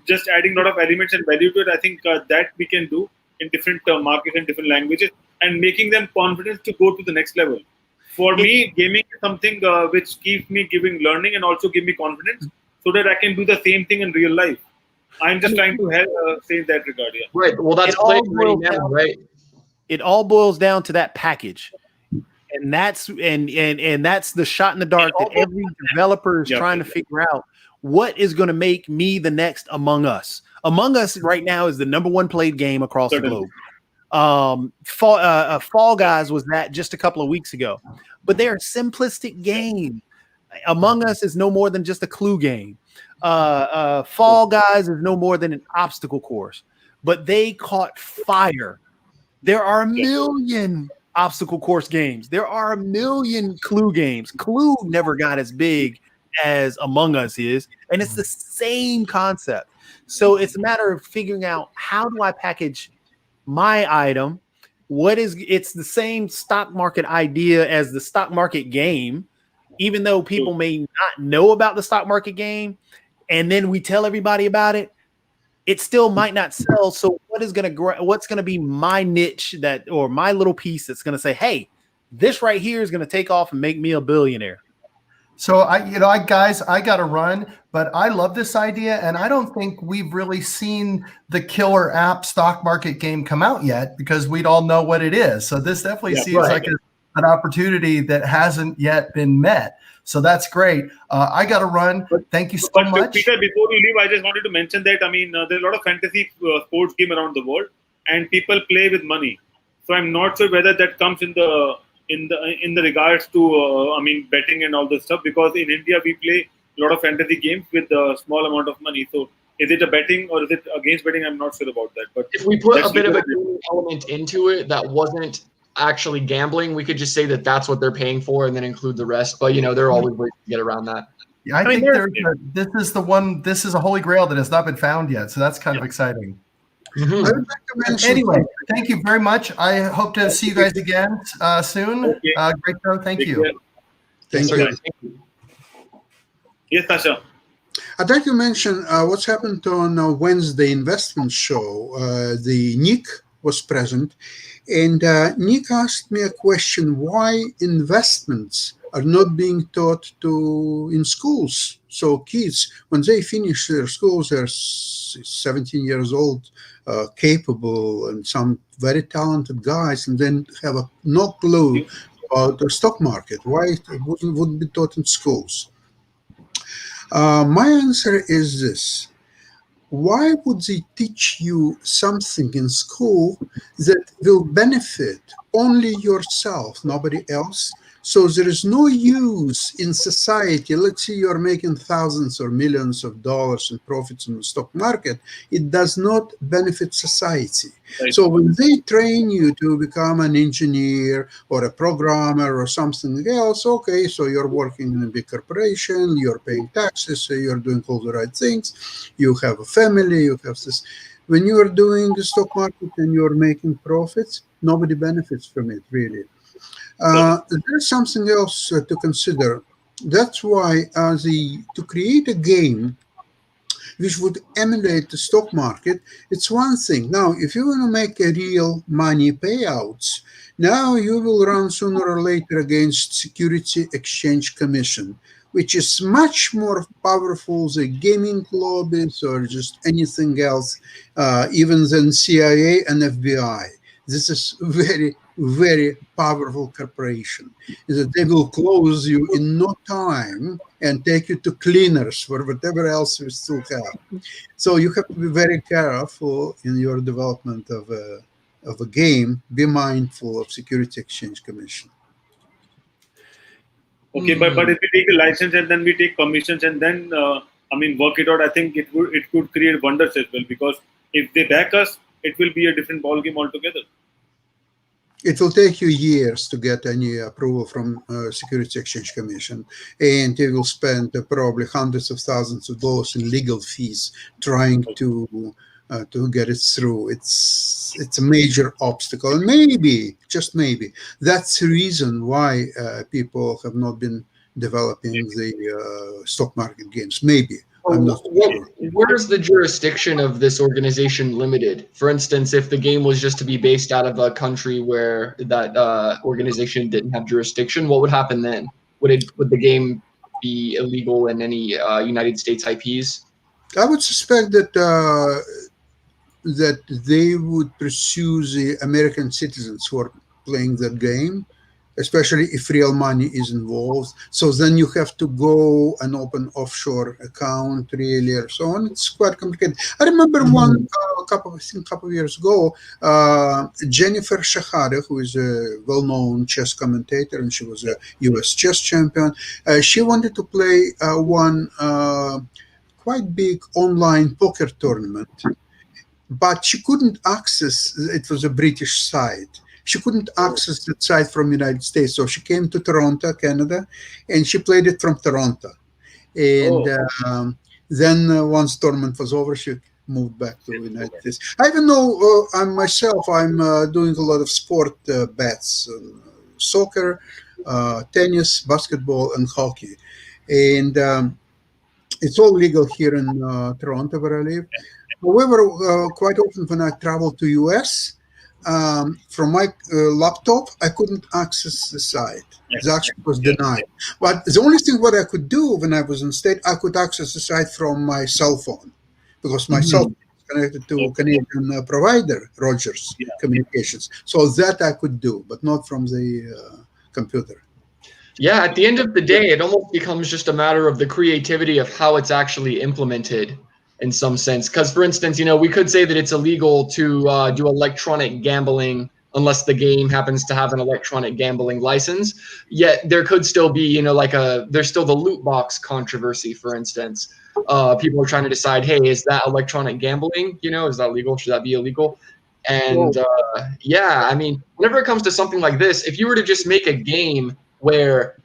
just adding a lot of elements and value to it, I think that we can do in different markets and different languages, and making them confidence to go to the next level. For me, gaming is something which keeps me giving learning and also give me confidence so that I can do the same thing in real life. I'm just trying to help say in that regard. Yeah. Right. Well, that's playing right now, right? It all boils down to that package. And that's the shot in the dark that every developer is trying to figure out. What is going to make me the next Among Us? Among Us right now is the #1 played game across the globe. Fall Guys was that just a couple of weeks ago, but they are simplistic games. Among Us is no more than just a clue game. Fall Guys is no more than an obstacle course. But they caught fire. There are a million obstacle course games. There are a million clue games. Clue never got as big as Among Us is, and it's the same concept. So it's a matter of figuring out, how do I package my item? It's the same stock market idea as the stock market game, even though people may not know about the stock market game, and then we tell everybody about it. It still might not sell. So what's going to be my niche or my little piece that's going to say, hey, this right here is going to take off and make me a billionaire? So I got to run, but I love this idea, and I don't think we've really seen the killer app stock market game come out yet, because we'd all know what it is. So this definitely seems like an opportunity that hasn't yet been met. So that's great. I got to run. Thank you so much. Peter, before you leave, I just wanted to mention that, there's a lot of fantasy sports game around the world, and people play with money. So I'm not sure whether that comes in the regards to betting and all this stuff, because in India we play a lot of fantasy games with a small amount of money. So is it a betting or is it against betting? I'm not sure about that. But if we put a bit of a gaming element into it that wasn't actually gambling, we could just say that that's what they're paying for and then include the rest. But there are always ways to get around that. Yeah, I think this is a holy grail that has not been found yet. So that's kind of exciting. Mm-hmm. I would like to mention anyway, thank you very much. I hope to see you guys again soon. Okay. Great show. Thank you. Thank you. Yes, Sasha. I'd like to mention what's happened on Wednesday investment show. The Nick was present, and Nick asked me a question: why investments are not being taught in schools? So kids, when they finish their schools, they're 17 years old, capable, and some very talented guys, and then have no clue about the stock market. Why it wouldn't be taught in schools? My answer is this. Why would they teach you something in school that will benefit only yourself, nobody else? So there is no use in society. Let's say you're making thousands or millions of dollars in profits in the stock market. It does not benefit society. Right. So when they train you to become an engineer or a programmer or something else, okay, so you're working in a big corporation, you're paying taxes, so you're doing all the right things, you have a family, you have this. When you are doing the stock market and you're making profits, nobody benefits from it, really. There's something else to consider. That's why to create a game which would emulate the stock market, it's one thing. Now, if you want to make a real money payouts, now you will run sooner or later against Security Exchange Commission, which is much more powerful than gaming lobbies or just anything else, even than CIA and FBI. This is very, very powerful corporation. Is that they will close you in no time and take you to cleaners for whatever else you still have. So you have to be very careful in your development of a game. Be mindful of Security Exchange Commission. Okay, but if we take a license and then we take permissions and then work it out, I think it could create wonders as well, because if they back us, it will be a different ballgame altogether. It will take you years to get any approval from Security Exchange Commission, and you will spend probably hundreds of thousands of dollars in legal fees trying to get it through. It's a major obstacle, and maybe, just maybe, that's the reason why people have not been developing the stock market games. Maybe. I'm not sure. Where's the jurisdiction of this organization limited? For instance, if the game was just to be based out of a country where that organization didn't have jurisdiction, what would happen then? Would the game be illegal in any United States IPs? I would suspect that they would pursue the American citizens who are playing that game, especially if real money is involved. So then you have to go and open offshore account really, or so on. It's quite complicated. I remember one couple of years ago, Jennifer Shahade, who is a well-known chess commentator, and she was a U.S. chess champion. She wanted to play one quite big online poker tournament, but she couldn't access. It was a British site. She couldn't access the site from United States, so she came to Toronto, Canada, and she played it from Toronto. And then once tournament was over, she moved back to the United States. I even know I'm doing a lot of sport bets, soccer, tennis, basketball, and hockey. And it's all legal here in Toronto, where I live. However, quite often when I travel to US, from my laptop, I couldn't access the site. It actually was denied. But the only thing what I could do when I was in state, I could access the site from my cell phone, because my cell phone is connected to a Canadian provider, Rogers Communications. So that I could do, but not from the computer. Yeah, at the end of the day, it almost becomes just a matter of the creativity of how it's actually implemented in some sense. Because, for instance, we could say that it's illegal to do electronic gambling unless the game happens to have an electronic gambling license. Yet there could still be, there's still the loot box controversy, for instance. People are trying to decide, hey, is that electronic gambling? Is that legal? Should that be illegal? And whenever it comes to something like this, if you were to just make a game where,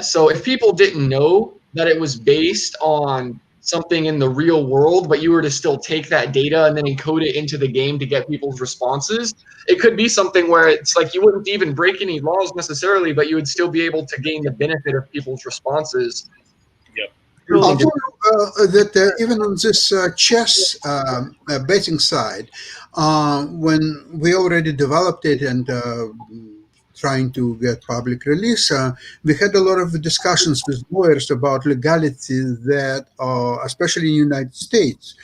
so if people didn't know that it was based on something in the real world, but you were to still take that data and then encode it into the game to get people's responses, it could be something where it's like you wouldn't even break any laws necessarily, but you would still be able to gain the benefit of people's responses. I'll tell you that even on this chess betting side, when we already developed it and trying to get public release, we had a lot of discussions with lawyers about legality that, especially in the United States.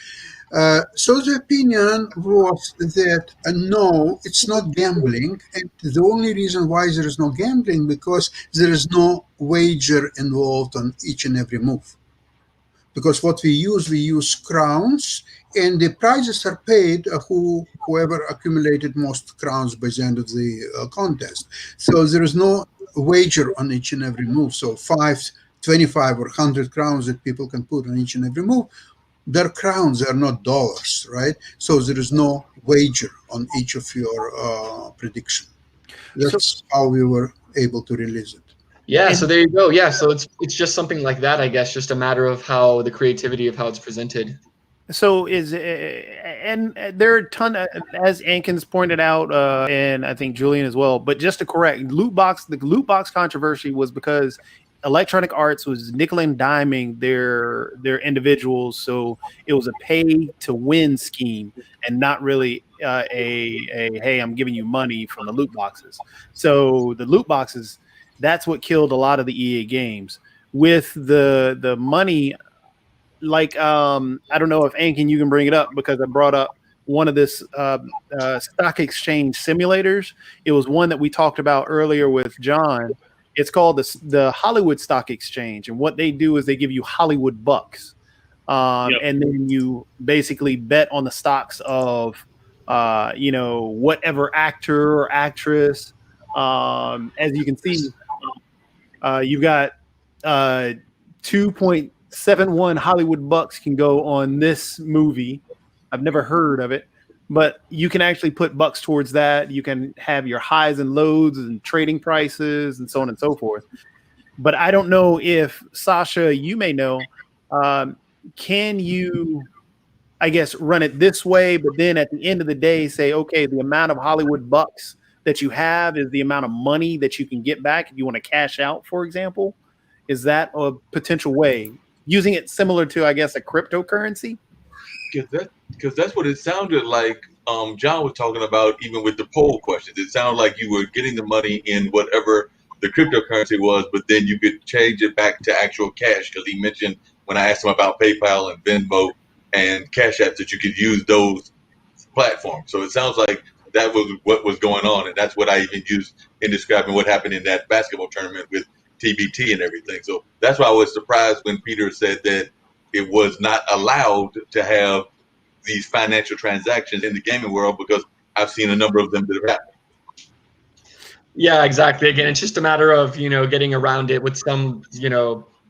So the opinion was that no, it's not gambling, and the only reason why there is no gambling because there is no wager involved on each and every move. Because what we use crowns, and the prizes are paid whoever accumulated most crowns by the end of the contest. So there is no wager on each and every move. So 5, 25, or 100 crowns that people can put on each and every move, they're crowns, they're not dollars, right? So there is no wager on each of your prediction. That's how we were able to release it. Yeah, so there you go. Yeah, so it's just something like that, I guess, just a matter of how the creativity of how it's presented. So and there are a ton of, as Ankins pointed out, and I think Julian as well. But just to correct, the loot box controversy was because Electronic Arts was nickel and diming their individuals, so it was a pay to win scheme and not really a hey, I'm giving you money from the loot boxes. So the loot boxes, that's what killed a lot of the EA games. With the money, like I don't know if Ankin, you can bring it up because I brought up one of this stock exchange simulators. It was one that we talked about earlier with John. It's called the Hollywood Stock Exchange, and what they do is they give you Hollywood bucks, and then you basically bet on the stocks of whatever actor or actress. As you can see, you've got 2.71 Hollywood bucks can go on this movie. I've never heard of it, but you can actually put bucks towards that. You can have your highs and lows and trading prices and so on and so forth. But I don't know if, Sasha, you may know, can you, I guess, run it this way, but then at the end of the day say, okay, the amount of Hollywood bucks that you have is the amount of money that you can get back if you want to cash out, for example? Is that a potential way? Using it similar to, I guess, a cryptocurrency? Because that's what it sounded like John was talking about, even with the poll questions. It sounded like you were getting the money in whatever the cryptocurrency was, but then you could change it back to actual cash, because he mentioned when I asked him about PayPal and Venmo and Cash App that you could use those platforms. So it sounds like that was what was going on, and that's what I even used in describing what happened in that basketball tournament with TBT and everything. So that's why I was surprised when Peter said that it was not allowed to have these financial transactions in the gaming world, because I've seen a number of them that have happened. Yeah, exactly. Again, it's just a matter of, getting around it with some,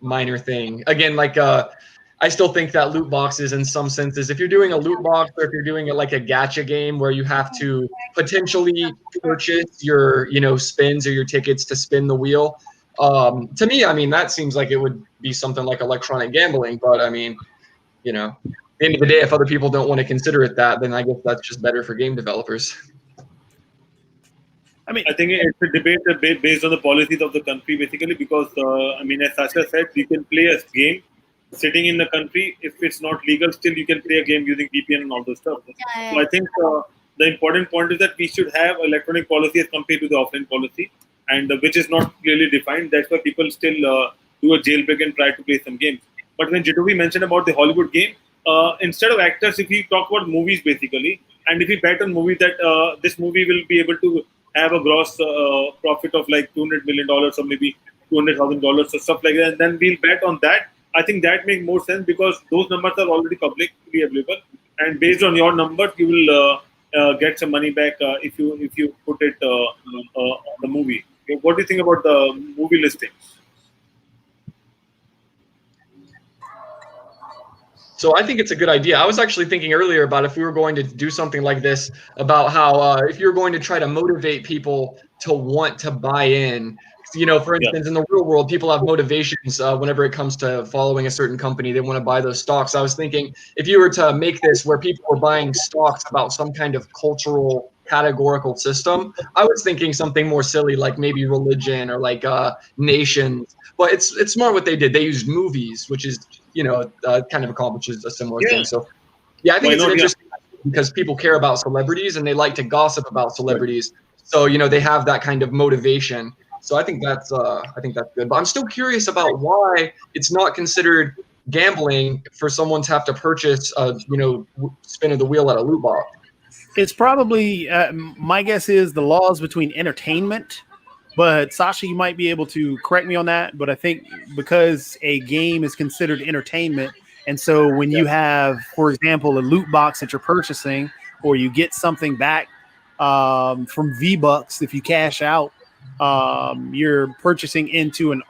minor thing. Again, like I still think that loot boxes, in some senses, if you're doing a loot box or if you're doing it like a gacha game where you have to potentially purchase your, spins or your tickets to spin the wheel, to me, I mean, that seems like it would be something like electronic gambling. But I mean, at the end of the day, if other people don't want to consider it that, then I guess that's just better for game developers. I think it's a debate based on the policies of the country, basically, because, as Sasha said, you can play a game sitting in the country. If it's not legal, still you can play a game using VPN and all those stuff. Yeah. So I think the important point is that we should have electronic policy as compared to the offline policy, and which is not clearly defined. That's why people still do a jailbreak and try to play some games. But when Jitovi mentioned about the Hollywood game, instead of actors, if we talk about movies, basically, and if we bet on movies that this movie will be able to have a gross profit of like $200 million or maybe $200,000 or stuff like that, and then we'll bet on that. I think that makes more sense because those numbers are already publicly available, and based on your numbers, you will get some money back if you put it on the movie. What do you think about the movie listings? So I think it's a good idea. I was actually thinking earlier about if we were going to do something like this, about how if you're going to try to motivate people to want to buy in, for instance, in the real world, people have motivations whenever it comes to following a certain company. They want to buy those stocks. I was thinking if you were to make this where people were buying stocks about some kind of cultural categorical system, I was thinking something more silly like maybe religion or like nations. But it's smart what they did. They used movies, which is kind of accomplishes a similar thing. So yeah, I think it's an interesting because people care about celebrities and they like to gossip about celebrities. So they have that kind of motivation. So I think that's good. But I'm still curious about why it's not considered gambling for someone to have to purchase spin of the wheel at a loot box. It's probably my guess is the laws between entertainment. But Sasha, you might be able to correct me on that. But I think because a game is considered entertainment, and so when you have, for example, a loot box that you're purchasing, or you get something back from V-Bucks if you cash out, you're purchasing into an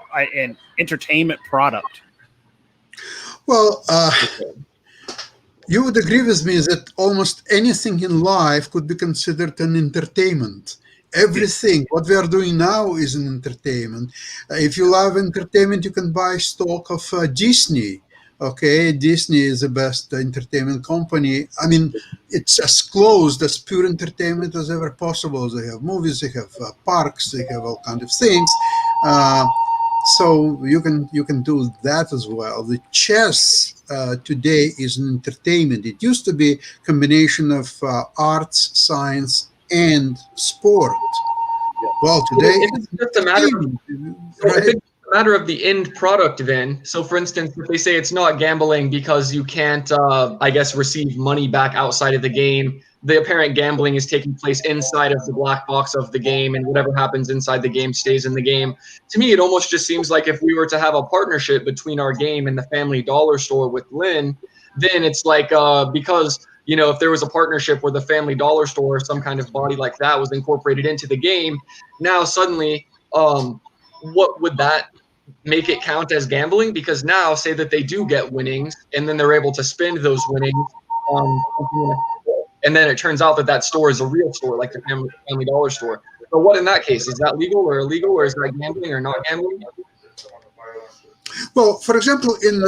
entertainment product. Well, you would agree with me that almost anything in life could be considered an entertainment. Everything, what we are doing now is an entertainment. If you love entertainment, you can buy stock of Disney. Okay, Disney is the best entertainment company. I mean, it's as close as pure entertainment as ever possible. They have movies, they have parks, they have all kinds of things. So you can do that as well. The chess today is an entertainment. It used to be a combination of arts, science, and sport. Well, today it's just a matter of the end product then. So for instance, if they say it's not gambling because you can't receive money back outside of the game, the apparent gambling is taking place inside of the black box of the game, and whatever happens inside the game stays in the game. To me, it almost just seems like if we were to have a partnership between our game and the Family Dollar store with Lynn, then it's like because if there was a partnership where the Family Dollar store or some kind of body like that was incorporated into the game, now suddenly, what would that make it count as gambling? Because now, say that they do get winnings, and then they're able to spend those winnings on something, and then it turns out that store is a real store, like the Family Dollar store. So what in that case? Is that legal or illegal, or is that gambling or not gambling? Well, for example, in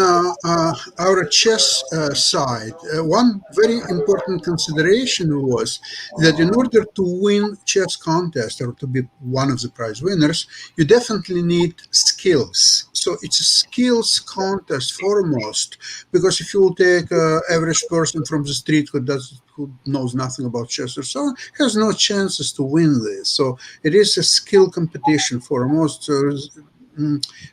our chess side, one very important consideration was that in order to win chess contest or to be one of the prize winners, you definitely need skills. So it's a skills contest foremost, because if you take an average person from the street who knows nothing about chess or so on, has no chances to win this. So it is a skill competition foremost.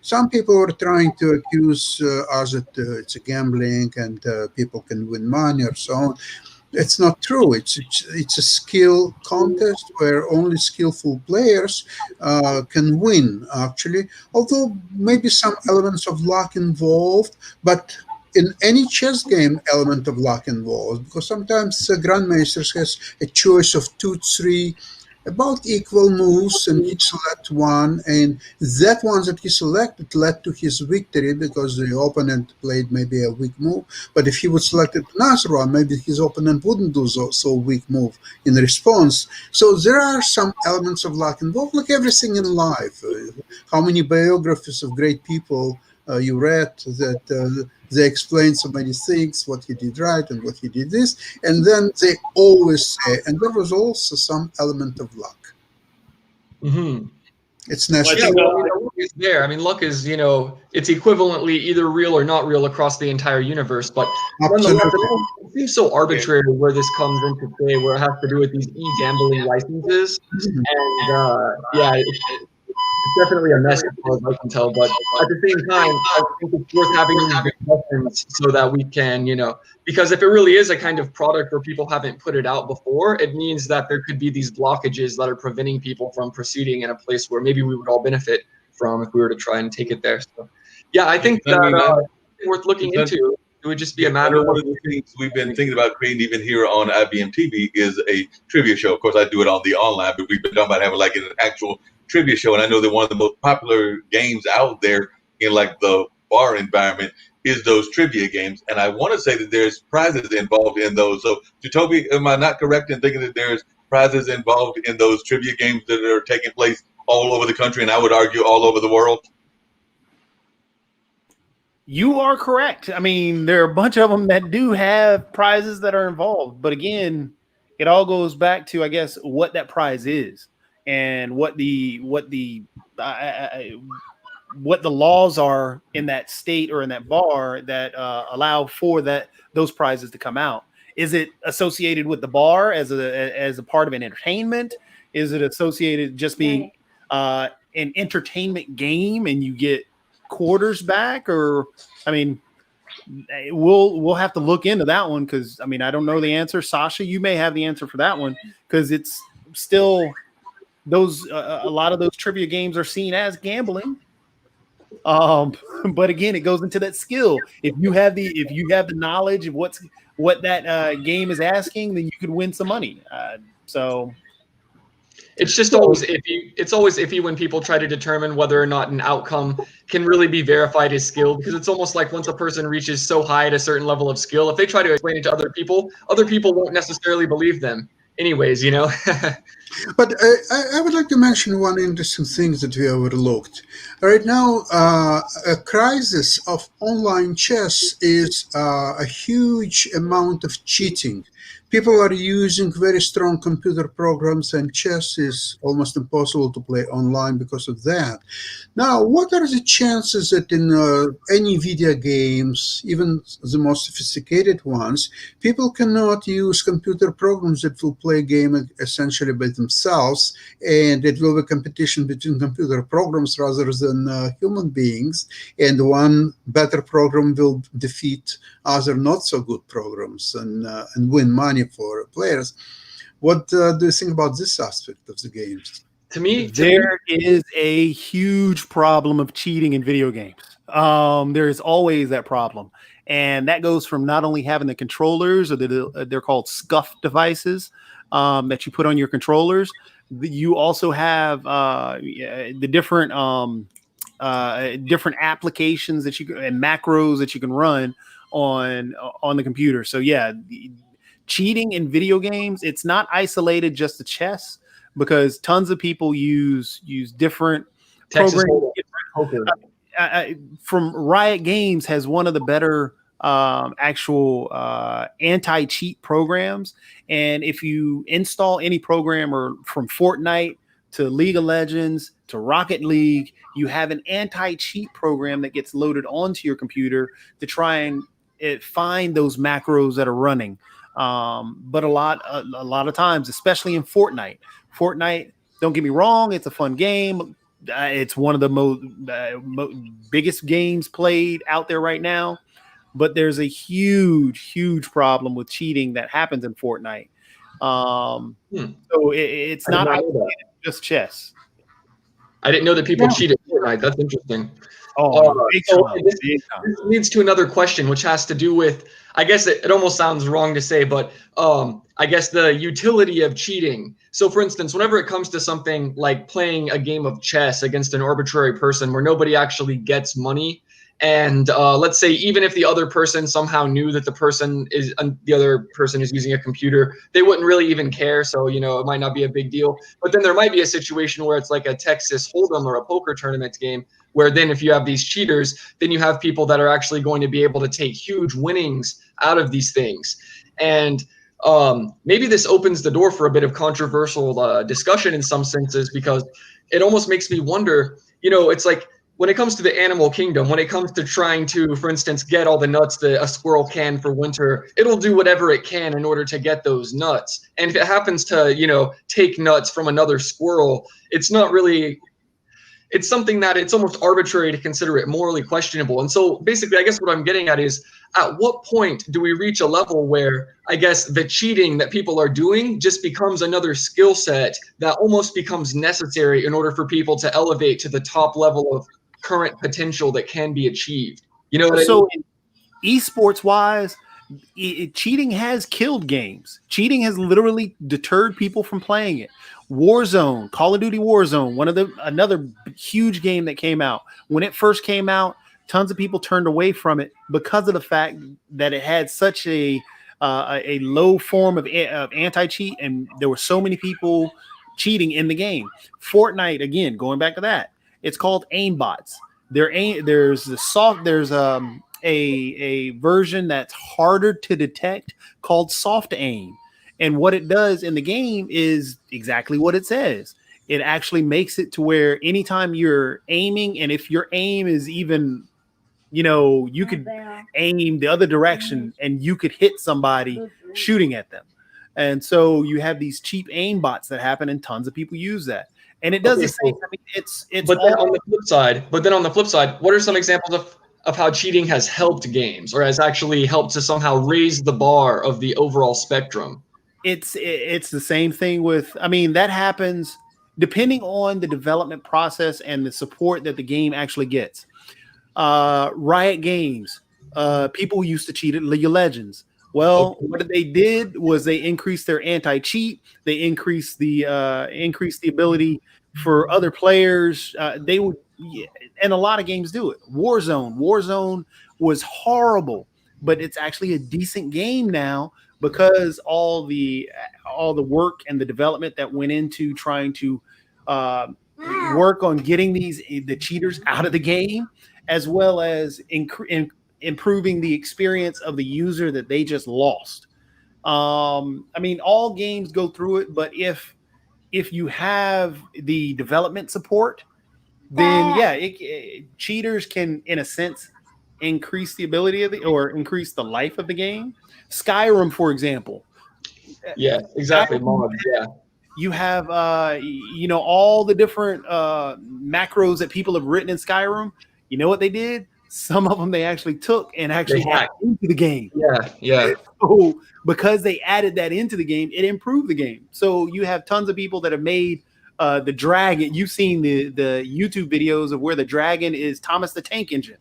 Some people are trying to accuse us that it's a gambling and people can win money or so on. It's not true. It's a skill contest where only skillful players can win, actually. Although maybe some elements of luck involved, but in any chess game, element of luck involved, because sometimes grandmasters has a choice of two, three about equal moves, and he select one, and that one that he selected led to his victory because the opponent played maybe a weak move. But if he would select another one, maybe his opponent wouldn't do so weak move in response. So there are some elements of luck involved, like everything in life. How many biographies of great people you read that they explain so many things, what he did right and what he did this, and then they always say, and there was also some element of luck. Mm-hmm. It's Yeah, natural. well, luck is there. I mean, luck is, it's equivalently either real or not real across the entire universe. But nonetheless, it seems so arbitrary where this comes into play, where it has to do with these e-gambling licenses. And yeah, it's definitely a mess as far as I can tell. But at the same time, I think it's worth having these discussions so that we can, because if it really is a kind of product where people haven't put it out before, it means that there could be these blockages that are preventing people from proceeding in a place where maybe we would all benefit from if we were to try and take it there. So, yeah, I think that it's worth looking into. It would just be a matter of one of the things we've been thinking about creating even here on IBM TV is a trivia show. Of course, I do it on the online, but we've been talking about having like an actual trivia show. And I know that one of the most popular games out there in like the bar environment is those trivia games. And I want to say that there's prizes involved in those. So, Jacoby, am I not correct in thinking that there's prizes involved in those trivia games that are taking place all over the country, and I would argue all over the world? You are correct. I mean, there are a bunch of them that do have prizes that are involved, but again, it all goes back to, I guess, what that prize is and what the laws are in that state or in that bar that allow for those prizes to come out. Is it associated with the bar as a part of an entertainment? Is it associated just being an entertainment game and you get quarters back? Or, I mean, we'll have to look into that one, because I mean, I don't know the answer. Sasha, you may have the answer for that one, because it's still those a lot of those trivia games are seen as gambling. But again, it goes into that skill. If you have the knowledge of what that game is asking, then you could win some money. So it's just always iffy. It's always iffy when people try to determine whether or not an outcome can really be verified as skill, because it's almost like once a person reaches so high at a certain level of skill, if they try to explain it to other people won't necessarily believe them. Anyways, But I would like to mention one interesting thing that we overlooked. Right now, a crisis of online chess is a huge amount of cheating. People are using very strong computer programs, and chess is almost impossible to play online because of that. Now, what are the chances that in any video games, even the most sophisticated ones, people cannot use computer programs that will play a game essentially by themselves, and it will be competition between computer programs rather than human beings, and one better program will defeat other not so good programs and win money for players. What do you think about this aspect of the games? To me, there is a huge problem of cheating in video games. There is always that problem, and that goes from not only having the controllers, or they're called scuff devices, that you put on your controllers. You also have the different applications that and macros that you can run on the computer. So yeah, cheating in video games, it's not isolated just to chess, because tons of people use different programs. From Riot Games has one of the better actual anti-cheat programs, and if you install any program, or from Fortnite to League of Legends to Rocket League, you have an anti-cheat program that gets loaded onto your computer to try and find those macros that are running. But a lot of times, especially in Fortnite, don't get me wrong, it's a fun game. It's one of the biggest games played out there right now. but there's a huge problem with cheating that happens in Fortnite. So it's not just chess. I didn't know that people cheated Fortnite. That's interesting. Big So time, this big time. leads to another question, which has to do with, I guess it almost sounds wrong to say, but I guess the utility of cheating. So for instance, whenever it comes to something like playing a game of chess against an arbitrary person where nobody actually gets money, and let's say even if the other person somehow knew that the other person is using a computer, they wouldn't really even care. So, you know, it might not be a big deal. But then there might be a situation where it's like a Texas Hold'em or a poker tournament game, where then if you have these cheaters, then you have people that are actually going to be able to take huge winnings out of these things. And maybe this opens the door for a bit of controversial discussion in some senses, because it almost makes me wonder, you know, it's like when it comes to the animal kingdom, when it comes to trying to, for instance, get all the nuts that a squirrel can for winter, it'll do whatever it can in order to get those nuts. And if it happens to, you know, take nuts from another squirrel, it's not really, it's something that it's almost arbitrary to consider it morally questionable. And so basically, I guess what I'm getting at is, at what point do we reach a level where I guess the cheating that people are doing just becomes another skill set that almost becomes necessary in order for people to elevate to the top level of current potential that can be achieved? You know what so I mean? Esports wise, cheating has killed games. Cheating has literally deterred people from playing it. Warzone, Call of Duty Warzone, another huge game that came out. When it first came out, tons of people turned away from it because of the fact that it had such a low form of anti-cheat, and there were so many people cheating in the game. Fortnite, again, going back to that, it's called aimbots. There's a version that's harder to detect called soft aim. And what it does in the game is exactly what it says. It actually makes it to where anytime you're aiming, and if your aim is even, you know, you could aim the other direction and you could hit somebody shooting at them. And so you have these cheap aim bots that happen, and tons of people use that. And it does the same. I mean, it's but then on the flip side, what are some examples of how cheating has helped games, or has actually helped to somehow raise the bar of the overall spectrum? It's the same thing with, I mean, that happens depending on the development process and the support that the game actually gets. Riot Games, people used to cheat at League of Legends. Well, what they did was they increased their anti-cheat. They increased the ability for other players. They would, and a lot of games do it. Warzone was horrible, but it's actually a decent game now because all the work and the development that went into trying to work on getting the cheaters out of the game, as well as improving the experience of the user that they just lost. I mean, all games go through it, but if you have the development support, then yeah, cheaters can, in a sense, increase the ability of or increase the life of the game. Skyrim, for example. Yeah, exactly. Yeah. You have you know, all the different macros that people have written in Skyrim. You know what they did? Some of them they actually took and actually added into the game. Yeah. So because they added that into the game, it improved the game. So you have tons of people that have made the dragon. You've seen the YouTube videos of where the dragon is Thomas the Tank Engine.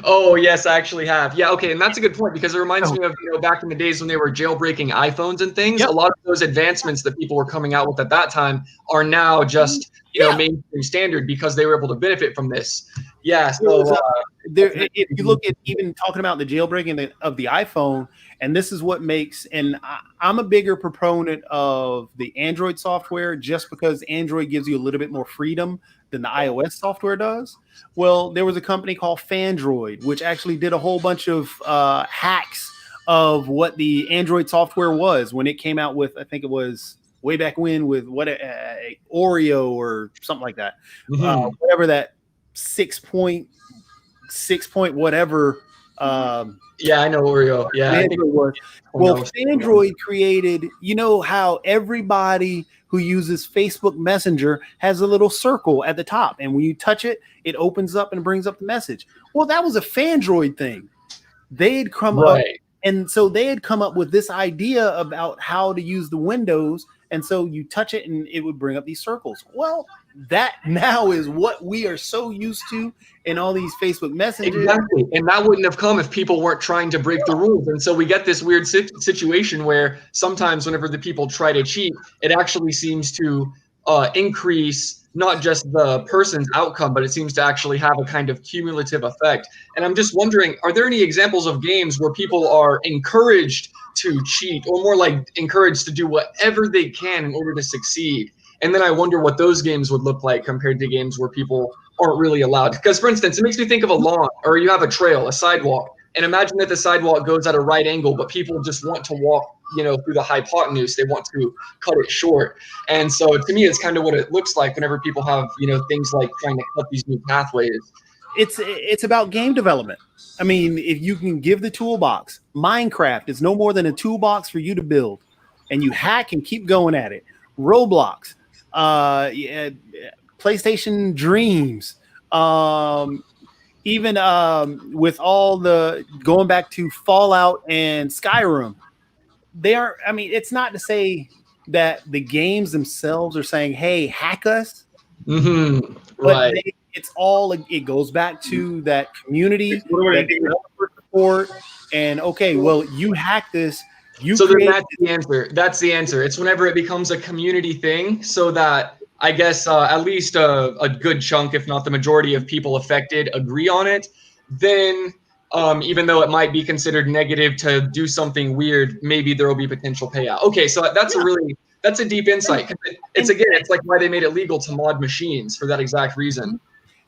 Oh, yes, I actually have. Yeah, okay, and that's a good point, because it reminds me of, you know, back in the days when they were jailbreaking iPhones and things. Yep. A lot of those advancements that people were coming out with at that time are now just, you know, mainstream standard because they were able to benefit from this. Yeah, so if you look at even talking about the jailbreaking of the iPhone, and this is what makes, and I'm a bigger proponent of the Android software just because Android gives you a little bit more freedom than the iOS software does. Well, there was a company called Fandroid, which actually did a whole bunch of hacks of what the Android software was when it came out with, I think it was way back when, with Oreo or something like that. Mm-hmm. Whatever that 6.6 whatever. Yeah, I know Oreo. Yeah, I think was. Well, Android created, you know how everybody who uses Facebook Messenger has a little circle at the top, and when you touch it, it opens up and brings up the message. Well, that was a Fandroid thing. they'd come up, and so they had come up with this idea about how to use the windows, and so you touch it and it would bring up these circles. Well, that now is what we are so used to in all these Facebook messages. Exactly, and that wouldn't have come if people weren't trying to break the rules. And so we get this weird situation where sometimes whenever the people try to cheat, it actually seems to increase not just the person's outcome, but it seems to actually have a kind of cumulative effect. And I'm just wondering, are there any examples of games where people are encouraged to cheat, or more like encouraged to do whatever they can in order to succeed? And then I wonder what those games would look like compared to games where people aren't really allowed. Because, for instance, it makes me think of a lawn, or you have a trail, a sidewalk, and imagine that the sidewalk goes at a right angle, but people just want to walk, through the hypotenuse. They want to cut it short. And so to me, it's kind of what it looks like whenever people have, things like trying to cut these new pathways. It's about game development. I mean, if you can give the toolbox, Minecraft is no more than a toolbox for you to build, and you hack and keep going at it. Roblox, PlayStation Dreams, even with all the going back to Fallout and Skyrim, it's not to say that the games themselves are saying, hey, hack us. Mm-hmm. But it goes back to that community, that support, and okay, well, you hack this. So then that's the answer. That's the answer. It's whenever it becomes a community thing, so that I guess at least a good chunk, if not the majority of people affected, agree on it. Then, even though it might be considered negative to do something weird, maybe there will be potential payout. Okay, so that's a deep insight. It's like why they made it legal to mod machines for that exact reason.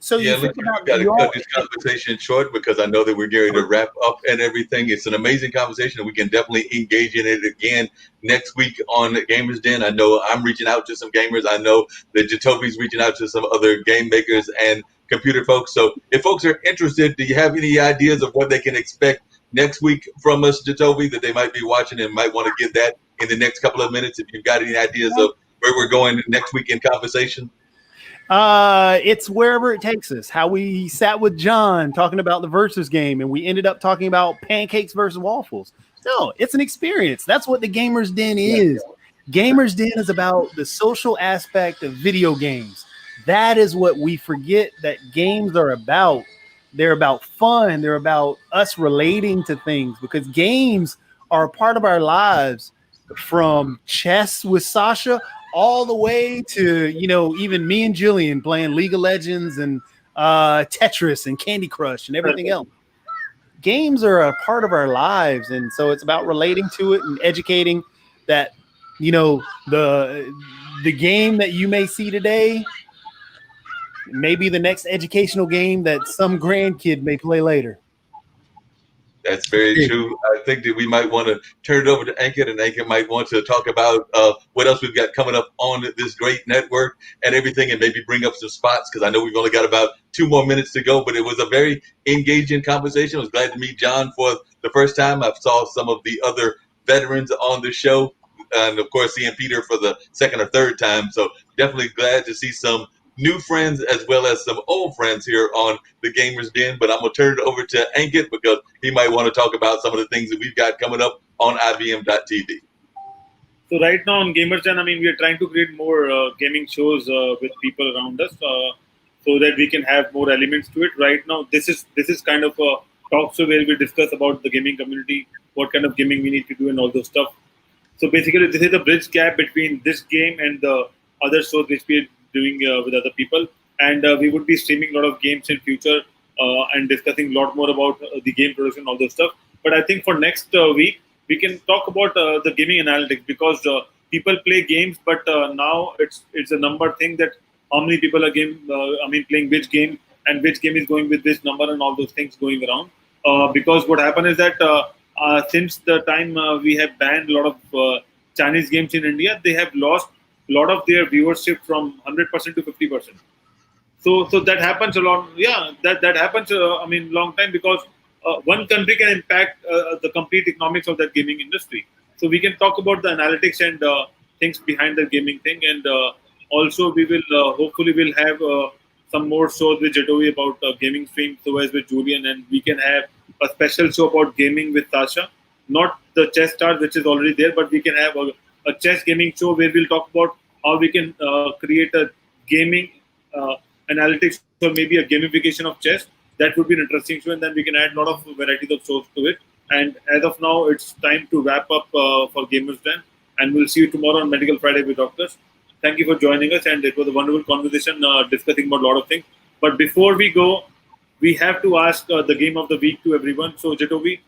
So yeah, you think about got to cut this conversation short because I know that we're getting to wrap up and everything. It's an amazing conversation, and we can definitely engage in it again next week on Gamers Den. I know I'm reaching out to some gamers. I know that Jacoby's reaching out to some other game makers and computer folks. So if folks are interested, do you have any ideas of what they can expect next week from us, Jacoby, that they might be watching and might want to get that in the next couple of minutes? If you've got any ideas of where we're going next week in conversation. It's wherever it takes us. How we sat with John talking about the versus game, and we ended up talking about pancakes versus waffles. No, it's an experience. That's what the Gamers Den is. Gamers Den is about the social aspect of video games. That is what we forget that games are about. They're about fun. They're about us relating to things, because games are a part of our lives, from chess with Sasha all the way to, even me and Jillian playing League of Legends and Tetris and Candy Crush and everything else. Games are a part of our lives, and so it's about relating to it and educating that, the game that you may see today may be the next educational game that some grandkid may play later. That's very true. I think that we might want to turn it over to Ankit, and Ankit might want to talk about what else we've got coming up on this great network and everything, and maybe bring up some spots, because I know we've only got about 2 more minutes to go, but it was a very engaging conversation. I was glad to meet John for the first time. I saw some of the other veterans on the show, and of course seeing Peter for the second or third time. So definitely glad to see some new friends as well as some old friends here on the Gamers Den. But I'm going to turn it over to Ankit, because he might want to talk about some of the things that we've got coming up on IBM.TV. So right now on Gamers Den, we are trying to create more gaming shows with people around us, so that we can have more elements to it. Right now, this is kind of a talk show where we discuss about the gaming community, what kind of gaming we need to do, and all those stuff. So basically, this is a bridge gap between this game and the other shows which we are doing with other people. And we would be streaming a lot of games in future and discussing a lot more about the game production, all those stuff. But I think for next week, we can talk about the gaming analytics, because people play games, but now it's a number thing that how many people are playing which game, and which game is going with which number, and all those things going around. Because what happened is that since the time we have banned a lot of Chinese games in India, they have lost a lot of their viewership from 100% to 50%. So that happens a lot. Yeah, that happens. Long time, because one country can impact the complete economics of that gaming industry. So we can talk about the analytics and things behind the gaming thing, and also we will hopefully we'll have some more shows with Jadovi about gaming stream, so as with Julian, and we can have a special show about gaming with Sasha. Not the chess stars, which is already there, but we can have a chess gaming show where we'll talk about how we can create a gaming analytics or maybe a gamification of chess. That would be an interesting show, and then we can add a lot of varieties of shows to it. And as of now, it's time to wrap up for Gamers Den, and we'll see you tomorrow on Medical Friday with Doctors. Thank you for joining us, and it was a wonderful conversation discussing about a lot of things. But before we go, we have to ask the game of the week to everyone. So, Jatobi,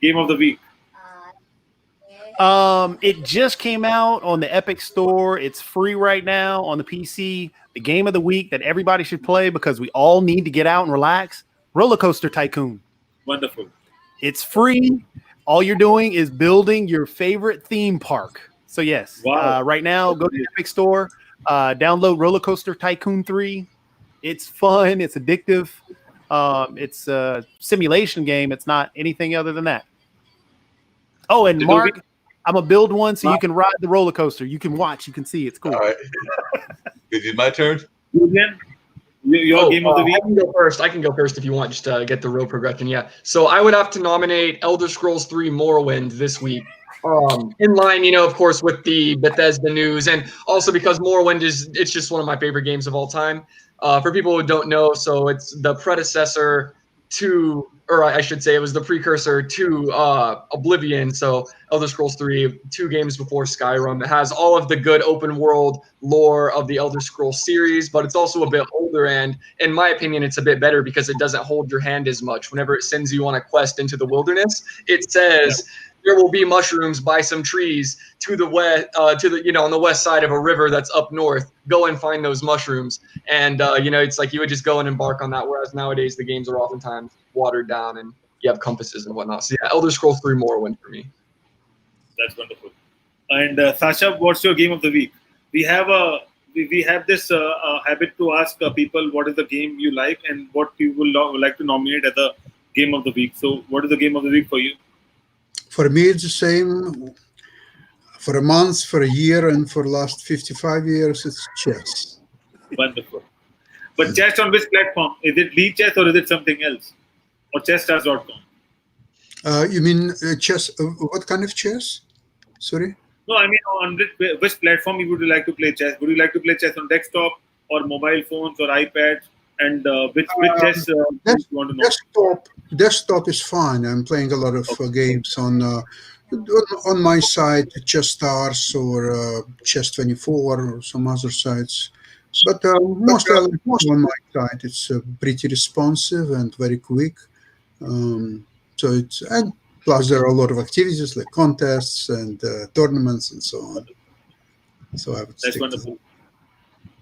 game of the week. It just came out on the Epic Store. It's free right now on the PC. The game of the week that everybody should play because we all need to get out and relax. Roller Coaster Tycoon. Wonderful. It's free. All you're doing is building your favorite theme park. So yes, right now go to the Epic Store, download Roller Coaster Tycoon 3. It's fun. It's addictive. It's a simulation game. It's not anything other than that. Oh, and Mark, I'm gonna build one so you can ride the roller coaster. You can watch. You can see. It's cool. All right. Is it my turn? Julian, your game of the week. I can go first if you want, just to get the real progression. Yeah. So I would have to nominate Elder Scrolls 3 Morrowind this week. In line, of course, with the Bethesda news, and also because Morrowind it's just one of my favorite games of all time. For people who don't know, so it's the predecessor to, or I should say, it was the precursor to Oblivion. So Elder Scrolls 3, 2 games before Skyrim. It has all of the good open world lore of the Elder Scrolls series, but it's also a bit older. And in my opinion, it's a bit better because it doesn't hold your hand as much. Whenever it sends you on a quest into the wilderness, it says there will be mushrooms by some trees to the west, on the west side of a river that's up north. Go and find those mushrooms. And, it's like you would just go and embark on that. Whereas nowadays the games are oftentimes watered down and you have compasses and whatnot. So yeah, Elder Scrolls 3 Morrowind for me. That's wonderful. And Sasha, what's your game of the week? We have this habit to ask people what is the game you like and what you would like to nominate as a game of the week. So what is the game of the week for you? For me, it's the same. For a month, for a year, and for the last 55 years, it's chess. Wonderful. But chess on which platform? Is it Lee Chess or is it something else? Or chessstars.com? You mean chess? What kind of chess? Sorry? No, I mean on which platform you would like to play chess? Would you like to play chess on desktop or mobile phones or iPads? And which chess do you want to know? Desktop is fine. I'm playing a lot of games on my site, Chess Stars or Chess24 or some other sites. But mostly on my site, it's pretty responsive and very quick. And plus there are a lot of activities like contests and tournaments and so on. So I would That's wonderful.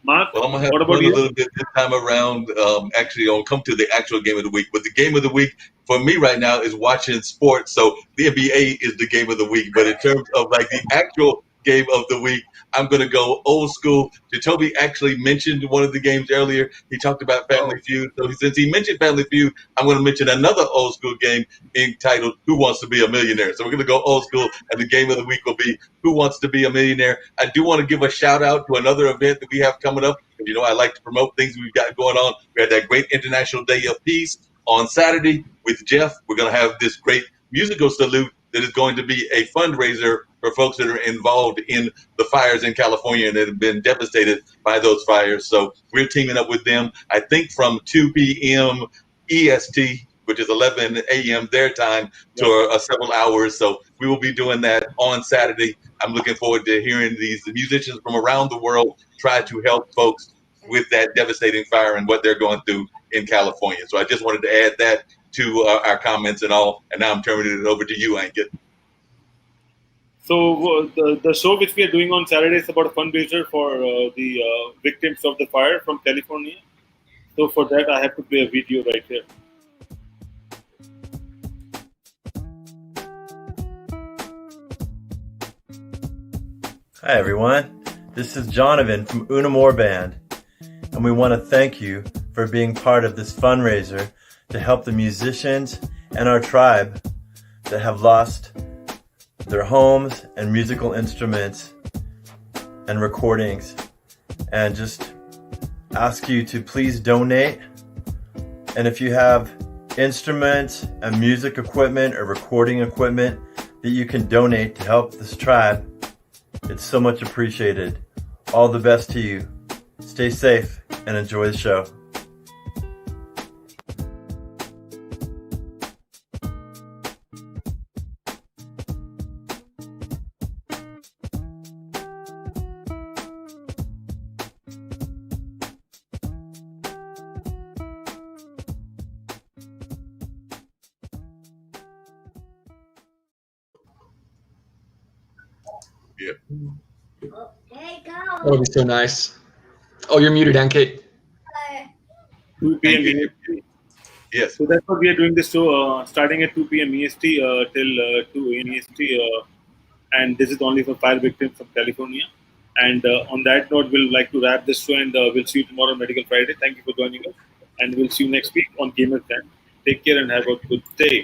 Mark, well, I'm gonna have what about fun you? a little bit this time around. Actually, I'll come to the actual game of the week. But the game of the week for me right now is watching sports. So the NBA is the game of the week. But in terms of like the actual game of the week, I'm going to go old school. Jacoby actually mentioned one of the games earlier. He talked about Family Feud. So since he mentioned Family Feud, I'm going to mention another old school game entitled Who Wants to Be a Millionaire? So we're going to go old school, and the game of the week will be Who Wants to Be a Millionaire? I do want to give a shout out to another event that we have coming up. I like to promote things we've got going on. We had that great International Day of Peace on Saturday with Jeff. We're going to have this great musical salute that is going to be a fundraiser for folks that are involved in the fires in California that have been devastated by those fires. So we're teaming up with them, I think from 2 p.m. EST, which is 11 a.m. their time, to several hours. So we will be doing that on Saturday. I'm looking forward to hearing these musicians from around the world try to help folks with that devastating fire and what they're going through in California. So I just wanted to add that to our comments and all. And now I'm turning it over to you, Ankit. So the show which we are doing on Saturday is about a fundraiser for the victims of the fire from California. So for that, I have to play a video right here. Hi everyone, this is Jonovan from Unamore Band, and we want to thank you for being part of this fundraiser to help the musicians and our tribe that have lost their homes and musical instruments and recordings, and just ask you to please donate. And if you have instruments and music equipment or recording equipment that you can donate to help this tribe, it's so much appreciated. All the best to you. Stay safe and enjoy the show. Yeah. That would be so nice. Oh, you're muted, Kate. 2 p.m. EST. Yes. So that's what we are doing this show, starting at 2 p.m. EST till 2 a.m. EST. And this is only for fire victims from California. And on that note, we'll like to wrap this show, and we'll see you tomorrow on Medical Friday. Thank you for joining us. And we'll see you next week on Gamers Den. Take care and have a good day.